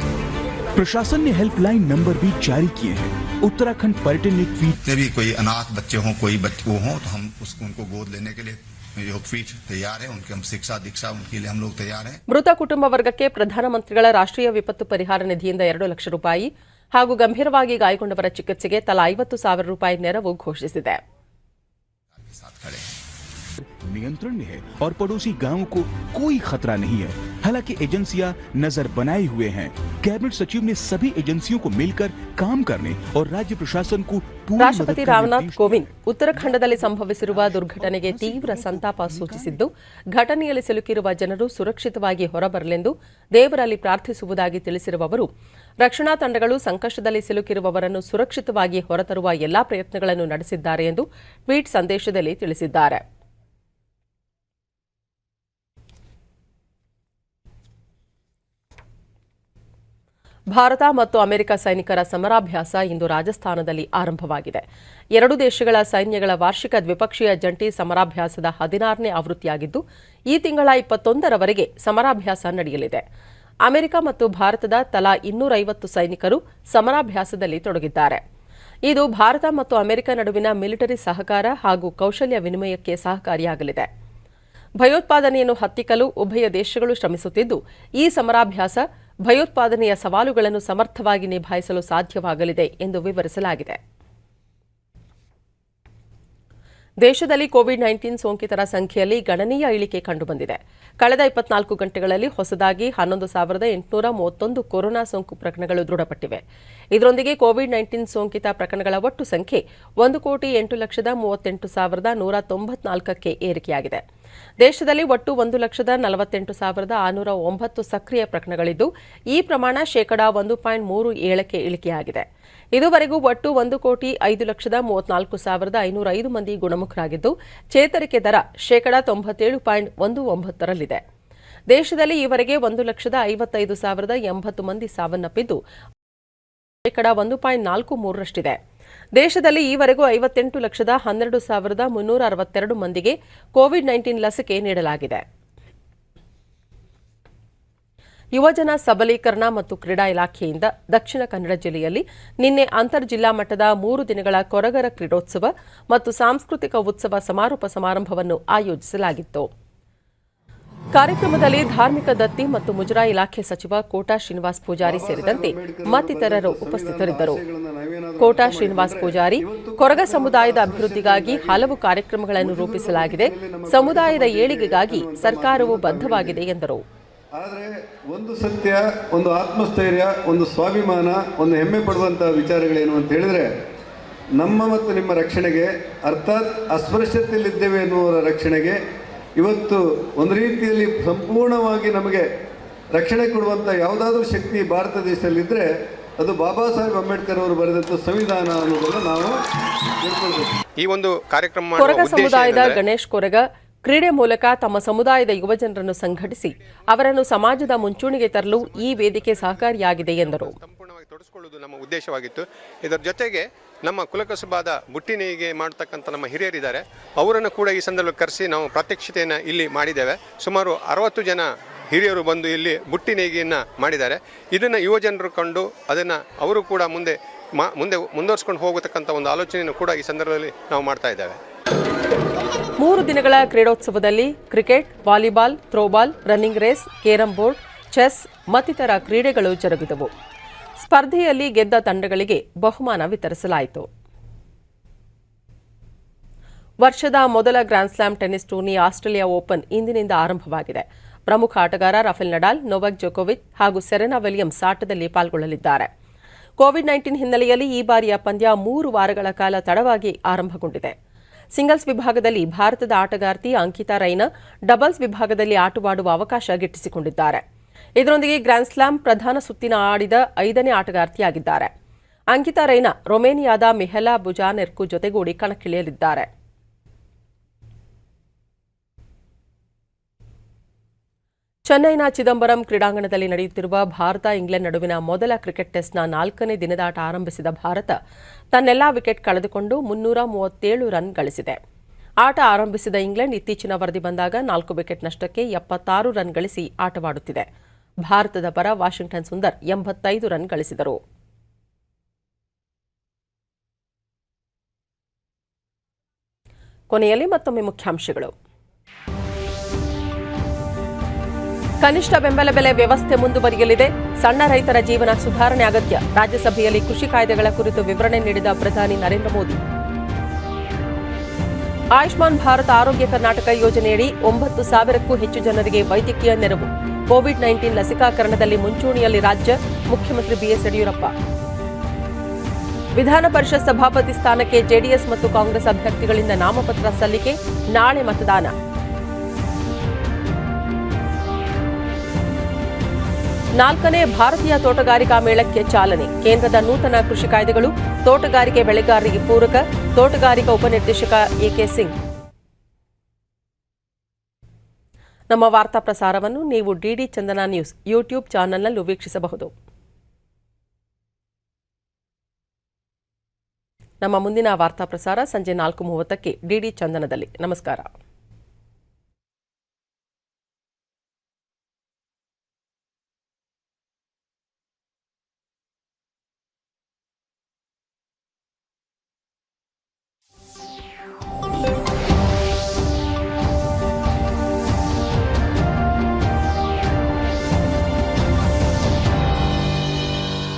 प्रशासन ने हेल्पलाइन नंबर भी जारी किए हैं। उत्तराखंड पर्यटन ने ट्वीट भी कोई अनाथ बच्चे हों, कोई बच्चे हो तो हम उनको गोद लेने के लिए योगपीठ तैयार है। उनके हम शिक्षा दीक्षा उनके लिए हम लोग तैयार हैं। ಮೃತ ಕುಟುಂಬ ವರ್ಗಕ್ಕೆ ಪ್ರಧಾನಮಂತ್ರಿಗಳ ರಾಷ್ಟ್ರೀಯ ವಿಪತ್ತು ಪರಿಹಾರ ನಿಧಿಯಿಂದ 2 ಲಕ್ಷ ರೂಪಾಯಿ ಹಾಗೂ ಗಂಭೀರವಾಗಿ ಗಾಯಗೊಂಡವರ ಚಿಕಿತ್ಸೆಗೆ ತಲಾ 50,000 ರೂಪಾಯಿ ನೆರವು ಘೋಷಿಸಿದೆ. नियंत्रण में है और पड़ोसी गांवों को कोई खतरा नहीं है। हालांकि एजेंसियां नजर बनाए हुए हैं। कैबिनेट सचिव ने सभी एजेंसियों को मिलकर काम करने और राज्य प्रशासन को ರಾಷ್ಟ್ರಪತಿ ರಾಮನಾಥ್ ಕೋವಿಂದ್ ಉತ್ತರಾಖಂಡದಲ್ಲಿ ಸಂಭವಿಸಿರುವ ದುರ್ಘಟನೆಗೆ ತೀವ್ರ ಸಂತಾಪ ಸೂಚಿಸಿದ್ದು, ಘಟನೆಯಲ್ಲಿ ಸಿಲುಕಿರುವ ಜನರು ಸುರಕ್ಷಿತವಾಗಿ ಹೊರಬರಲೆಂದು ದೇವರಲ್ಲಿ ಪ್ರಾರ್ಥಿಸುವುದಾಗಿ ತಿಳಿಸಿರುವ ಅವರು, ರಕ್ಷಣಾ ತಂಡಗಳು ಸಂಕಷ್ಟದಲ್ಲಿ ಸಿಲುಕಿರುವವರನ್ನು ಸುರಕ್ಷಿತವಾಗಿ ಹೊರತರುವ ಎಲ್ಲಾ ಪ್ರಯತ್ನಗಳನ್ನು ನಡೆಸಿದ್ದಾರೆ ಎಂದು ಟ್ವೀಟ್ ಸಂದೇಶದಲ್ಲಿ ತಿಳಿಸಿದ್ದಾರೆ. ಭಾರತ ಮತ್ತು ಅಮೆರಿಕ ಸೈನಿಕರ ಸಮರಾಭ್ಯಾಸ ಇಂದು ರಾಜಸ್ಥಾನದಲ್ಲಿ ಆರಂಭವಾಗಿದೆ. 2 ದೇಶಗಳ ಸೈನ್ಯಗಳ ವಾರ್ಷಿಕ ದ್ವಿಪಕ್ಷೀಯ ಜಂಟಿ ಸಮರಾಭ್ಯಾಸದ 16ನೇ ಆವೃತ್ತಿಯಾಗಿದ್ದು, ಈ ತಿಂಗಳ 21ರವರೆಗೆ ಸಮರಾಭ್ಯಾಸ ನಡೆಯಲಿದೆ. ಅಮೆರಿಕ ಮತ್ತು ಭಾರತದ ತಲಾ 250 ಸೈನಿಕರು ಸಮರಾಭ್ಯಾಸದಲ್ಲಿ ತೊಡಗಿದ್ದಾರೆ. ಇದು ಭಾರತ ಮತ್ತು ಅಮೆರಿಕ ನಡುವಿನ ಮಿಲಿಟರಿ ಸಹಕಾರ ಹಾಗೂ ಕೌಶಲ್ಯ ವಿನಿಮಯಕ್ಕೆ ಸಹಕಾರಿಯಾಗಲಿದೆ. ಭಯೋತ್ಪಾದನೆಯನ್ನು ಹತ್ತಿಕ್ಕಲು ಉಭಯ ದೇಶಗಳು ಶ್ರಮಿಸುತ್ತಿದ್ದು, ಈ ಸಮರಾಭ್ಯಾಸ ಭಯೋತ್ಪಾದನೆಯ ಸವಾಲುಗಳನ್ನು ಸಮರ್ಥವಾಗಿ ನಿಭಾಯಿಸಲು ಸಾಧ್ಯವಾಗಲಿದೆ ಎಂದು ವಿವರಿಸಲಾಗಿದೆ. ದೇಶದಲ್ಲಿ ಕೋವಿಡ್-19 ಸೋಂಕಿತರ ಸಂಖ್ಯೆಯಲ್ಲಿ ಗಣನೀಯ ಇಳಿಕೆ ಕಂಡುಬಂದಿದೆ. ಕಳೆದ 24 ಗಂಟೆಗಳಲ್ಲಿ ಹೊಸದಾಗಿ 11,831 ಕೊರೋನಾ ಸೋಂಕು ಪ್ರಕರಣಗಳು ದೃಢಪಟ್ಟಿವೆ. ಇದರೊಂದಿಗೆ ಕೋವಿಡ್-19 ಸೋಂಕಿತ ಪ್ರಕರಣಗಳ ಒಟ್ಟು ಸಂಖ್ಯೆ 1,08,38,194ಕ್ಕೆ ಏರಿಕೆಯಾಗಿದೆ. ದೇಶದಲ್ಲಿ ಒಟ್ಟು 1,48,609 ಸಕ್ರಿಯ ಪ್ರಕರಣಗಳಿದ್ದು, ಈ ಪ್ರಮಾಣ ಶೇಕಡಾ 1.37ಕ್ಕೆ ಇಳಿಕೆಯಾಗಿದೆ. ಇದುವರೆಗೂ ಒಟ್ಟು 1,05,34,505 ಮಂದಿ ಗುಣಮುಖರಾಗಿದ್ದು, ಚೇತರಿಕೆ ದರ ಶೇಕಡಾ 97.19ರಲ್ಲಿದೆ. ದೇಶದಲ್ಲಿ ಈವರೆಗೆ 1,55,080 ಮಂದಿ ಸಾವನ್ನಪ್ಪಿದ್ದು, ಶೇಕಡಾ 1.43ರಷ್ಟಿದೆ. ದೇಶದಲ್ಲಿ ಈವರೆಗೂ 58,12,362 ಮಂದಿಗೆ ಕೋವಿಡ್-19 ಲಸಿಕೆ ನೀಡಲಾಗಿದೆ. ಯುವಜನ ಸಬಲೀಕರಣ ಮತ್ತು ಕ್ರೀಡಾ ಇಲಾಖೆಯಿಂದ ದಕ್ಷಿಣ ಕನ್ನಡ ಜಿಲ್ಲೆಯಲ್ಲಿ ನಿನ್ನೆ ಅಂತರ್ಜಿಲ್ಲಾ ಮಟ್ಟದ 3 ದಿನಗಳ ಕೊರಗರ ಕ್ರೀಡೋತ್ಸವ ಮತ್ತು ಸಾಂಸ್ಕೃತಿಕ ಉತ್ಸವ ಸಮಾರೋಪ ಸಮಾರಂಭವನ್ನು ಆಯೋಜಿಸಲಾಗಿತ್ತು. ಕಾರ್ಯಕ್ರಮದಲ್ಲಿ ಧಾರ್ಮಿಕ ದತ್ತಿ ಮತ್ತು ಮುಜರಾಯಿ ಇಲಾಖೆ ಸಚಿವ ಕೋಟಾ ಶ್ರೀನಿವಾಸ್ ಪೂಜಾರಿ ಸೇರಿದಂತೆ ಮತ್ತಿತರರು ಉಪಸ್ಥಿತರಿದ್ದರು. ಕೋಟಾ ಶ್ರೀನಿವಾಸ್ ಪೂಜಾರಿ, ಕೊರಗ ಸಮುದಾಯದ ಅಭಿವೃದ್ಧಿಗಾಗಿ ಹಲವು ಕಾರ್ಯಕ್ರಮಗಳನ್ನು ರೂಪಿಸಲಾಗಿದೆ, ಸಮುದಾಯದ ಏಳಿಗೆಗಾಗಿ ಸರ್ಕಾರವು ಬದ್ಧವಾಗಿದೆ ಎಂದರು. ಆದರೆ ಒಂದು ಸತ್ಯ, ಒಂದು ಆತ್ಮಸ್ಥೈರ್ಯ, ಒಂದು ಸ್ವಾಭಿಮಾನ, ಒಂದು ಹೆಮ್ಮೆ ಪಡುವಂತಹ ವಿಚಾರಗಳೇನು ಅಂತ ಹೇಳಿದ್ರೆ, ನಮ್ಮ ಮತ್ತು ನಿಮ್ಮ ರಕ್ಷಣೆಗೆ, ಅರ್ಥಾತ್ ಅಸ್ಪೃಶ್ಯತೆಯಲ್ಲಿದ್ದೇವೆ ಎನ್ನುವರ ರಕ್ಷಣೆಗೆ ಇವತ್ತು ಒಂದು ರೀತಿಯಲ್ಲಿ ಸಂಪೂರ್ಣವಾಗಿ ನಮಗೆ ರಕ್ಷಣೆ ಕೊಡುವಂಥ ಯಾವುದಾದ್ರೂ ಶಕ್ತಿ ಭಾರತ ದೇಶದಲ್ಲಿದ್ದರೆ ಅದು ಬಾಬಾ ಸಾಹೇಬ್ ಅಂಬೇಡ್ಕರ್ ಅವರು ಬರೆದಂಥ ಸಂವಿಧಾನ ಅನ್ನೋದನ್ನು ನಾವು ತಿಳ್ಕೊಳ್ಬೇಕು. ಈ ಒಂದು ಕಾರ್ಯಕ್ರಮ ಕೊರಗ ಸಮುದಾಯದ ಗಣೇಶ್ ಕೊರಗ ಕ್ರೀಡೆ ಮೂಲಕ ತಮ್ಮ ಸಮುದಾಯದ ಯುವಜನರನ್ನು ಸಂಘಟಿಸಿ ಅವರನ್ನು ಸಮಾಜದ ಮುಂಚೂಣಿಗೆ ತರಲು ಈ ವೇದಿಕೆ ಸಹಕಾರಿಯಾಗಿದೆ ಎಂದರು. ಸಂಪೂರ್ಣವಾಗಿ ತೊಡಗಿಸಿಕೊಳ್ಳುವುದು ನಮ್ಮ ಉದ್ದೇಶವಾಗಿತ್ತು. ಇದರ ಜೊತೆಗೆ ನಮ್ಮ ಕುಲಕಸುಬಾದ ಬುಟ್ಟಿನೇಯಿಗೆ ಮಾಡತಕ್ಕಂಥ ನಮ್ಮ ಹಿರಿಯರಿದ್ದಾರೆ, ಅವರನ್ನು ಕೂಡ ಈ ಸಂದರ್ಭದಲ್ಲಿ ಕರೆಸಿ ನಾವು ಪ್ರಾತ್ಯಕ್ಷಿತೆಯನ್ನು ಇಲ್ಲಿ ಮಾಡಿದ್ದೇವೆ. ಸುಮಾರು 60 ಜನ ಹಿರಿಯರು ಬಂದು ಇಲ್ಲಿ ಬುಟ್ಟಿ ನೇಯ್ಗೆಯನ್ನು ಮಾಡಿದ್ದಾರೆ. ಇದನ್ನು ಯುವಜನರು ಕಂಡು ಅದನ್ನು ಅವರು ಕೂಡ ಮುಂದೆ ಮುಂದುವರಿಸ್ಕೊಂಡು ಹೋಗತಕ್ಕಂಥ ಒಂದು ಆಲೋಚನೆಯನ್ನು ಕೂಡ ಈ ಸಂದರ್ಭದಲ್ಲಿ ನಾವು ಮಾಡ್ತಾ ಇದ್ದೇವೆ. 3 ದಿನಗಳ ಕ್ರೀಡೋತ್ಸವದಲ್ಲಿ cricket, volleyball, throwball, running race, carrom board, chess ಮತ್ತಿತರ ಕ್ರೀಡೆಗಳು ಜರುಗಿದವು. ಸ್ಪರ್ಧೆಯಲ್ಲಿ ಗೆದ್ದ ತಂಡಗಳಿಗೆ ಬಹುಮಾನ ವಿತರಿಸಲಾಯಿತು. ವರ್ಷದ ಮೊದಲ grand slam tennis tourney Australia open ಇಂದಿನಿಂದ ಆರಂಭವಾಗಿದೆ. ಪ್ರಮುಖ ಆಟಗಾರ ರಾಫೆಲ್ ನಡಾಲ್, ನೊವಾಕ್ ಜೊಕೋವಿಚ್ ಹಾಗೂ ಸೆರೆನಾ ವಿಲಿಯಮ್ಸ್ ಆಟದಲ್ಲಿ ಪಾಲ್ಗೊಳ್ಳಲಿದ್ದಾರೆ. ಕೋವಿಡ್-19 ಹಿನ್ನೆಲೆಯಲ್ಲಿ ಈ ಬಾರಿಯ ಪಂದ್ಯ 3 ವಾರಗಳ ಕಾಲ ತಡವಾಗಿ ಆರಂಭಗೊಂಡಿದೆ. ಸಿಂಗಲ್ಸ್ ವಿಭಾಗದಲ್ಲಿ ಭಾರತದ ಆಟಗಾರ್ತಿ ಅಂಕಿತಾ ರೈನಾ ಡಬಲ್ಸ್ ವಿಭಾಗದಲ್ಲಿ ಆಟವಾಡುವ ಅವಕಾಶ ಗಿಟ್ಟಿಸಿಕೊಂಡಿದ್ದಾರೆ. ಇದರೊಂದಿಗೆ ಗ್ರ್ಯಾಂಡ್ ಸ್ಲಾಮ್ ಪ್ರಧಾನ ಸುತ್ತಿನ ಆಡಿದ 5ನೇ ಆಟಗಾರ್ತಿಯಾಗಿದ್ದಾರೆ. ಅಂಕಿತಾ ರೈನಾ ರೊಮೇನಿಯಾದ ಮಿಹೆಲಾ ಬುಜಾನೆರ್ಕು ಜೊತೆಗೂಡಿ ಕಣಕ್ಕಿಳಿಯಲಿದ್ದಾರೆ. ಚೆನ್ನೈನ ಚಿದಂಬರಂ ಕ್ರೀಡಾಂಗಣದಲ್ಲಿ ನಡೆಯುತ್ತಿರುವ ಭಾರತ-ಇಂಗ್ಲೆಂಡ್ ನಡುವಿನ ಮೊದಲ ಕ್ರಿಕೆಟ್ ಟೆಸ್ಟ್ನ 4ನೇ ದಿನದಾಟ ಆರಂಭಿಸಿದ ಭಾರತ ತನ್ನೆಲ್ಲಾ ವಿಕೆಟ್ ಕಳೆದುಕೊಂಡು 337 ರನ್ ಗಳಿಸಿದೆ. ಆಟ ಆರಂಭಿಸಿದ ಇಂಗ್ಲೆಂಡ್ ಇತ್ತೀಚಿನ ವರದಿ ಬಂದಾಗ 4 ವಿಕೆಟ್ ನಷ್ಟಕ್ಕೆ 76 ರನ್ ಗಳಿಸಿ ಆಟವಾಡುತ್ತಿದೆ. ಭಾರತದ ಪರ ವಾಷಿಂಗ್ಟನ್ ಸುಂದರ್ 85 ರನ್ ಗಳಿಸಿದರು. ಕೊನೆಯಲ್ಲಿ ಮತ್ತೊಮ್ಮೆ ಮುಖ್ಯಾಂಶಗಳು. ಕನಿಷ್ಠ ಬೆಂಬಲ ಬೆಲೆ ವ್ಯವಸ್ಥೆ ಮುಂದುವರಿಯಲಿದೆ, ಸಣ್ಣ ರೈತರ ಜೀವನ ಸುಧಾರಣೆ ಅಗತ್ಯ. ರಾಜ್ಯಸಭೆಯಲ್ಲಿ ಕೃಷಿ ಕಾಯ್ದೆಗಳ ಕುರಿತು ವಿವರಣೆ ನೀಡಿದ ಪ್ರಧಾನಿ ನರೇಂದ್ರ ಮೋದಿ. ಆಯುಷ್ಮಾನ್ ಭಾರತ್ ಆರೋಗ್ಯ ಕರ್ನಾಟಕ ಯೋಜನೆಯಡಿ 9,000ಕ್ಕೂ ಹೆಚ್ಚು ಜನರಿಗೆ ವೈದ್ಯಕೀಯ ನೆರವು. ಕೋವಿಡ್-19 ಲಸಿಕಾಕರಣದಲ್ಲಿ ಮುಂಚೂಣಿಯಲ್ಲಿ ರಾಜ್ಯ, ಮುಖ್ಯಮಂತ್ರಿ ಬಿಎಸ್ ಯಡಿಯೂರಪ್ಪ. ವಿಧಾನ ಪರಿಷತ್ ಸಭಾಪತಿ ಸ್ಥಾನಕ್ಕೆ ಜೆಡಿಎಸ್ ಮತ್ತು ಕಾಂಗ್ರೆಸ್ ಅಭ್ಯರ್ಥಿಗಳಿಂದ ನಾಮಪತ್ರ ಸಲ್ಲಿಕೆ, ನಾಳೆ ಮತದಾನ. ನಾಲ್ಕನೇ ಭಾರತೀಯ ತೋಟಗಾರಿಕಾ ಮೇಳಕ್ಕೆ ಚಾಲನೆ. ಕೇಂದ್ರದ ನೂತನ ಕೃಷಿ ಕಾಯ್ದೆಗಳು ತೋಟಗಾರಿಕೆ ಬೆಳೆಗಾರರಿಗೆ ಪೂರಕ. ತೋಟಗಾರಿಕಾ ಉಪನಿರ್ದೇಶಕ ಎಕೆ ಸಿಂಗ್. ನಮ್ಮ ವಾರ್ತಾ ಪ್ರಸಾರವನ್ನು ನೀವು ಡಿಡಿ ಚಂದನ ನ್ಯೂಸ್ ಯೂಟ್ಯೂಬ್ ಚಾನೆಲ್ನಲ್ಲೂ ವೀಕ್ಷಿಸಬಹುದು. ನಮ್ಮ ಮುಂದಿನ ವಾರ್ತಾ ಪ್ರಸಾರ ಸಂಜೆ 4:30ಕ್ಕೆ ಡಿಡಿ ಚಂದನದಲ್ಲಿ. ನಮಸ್ಕಾರ.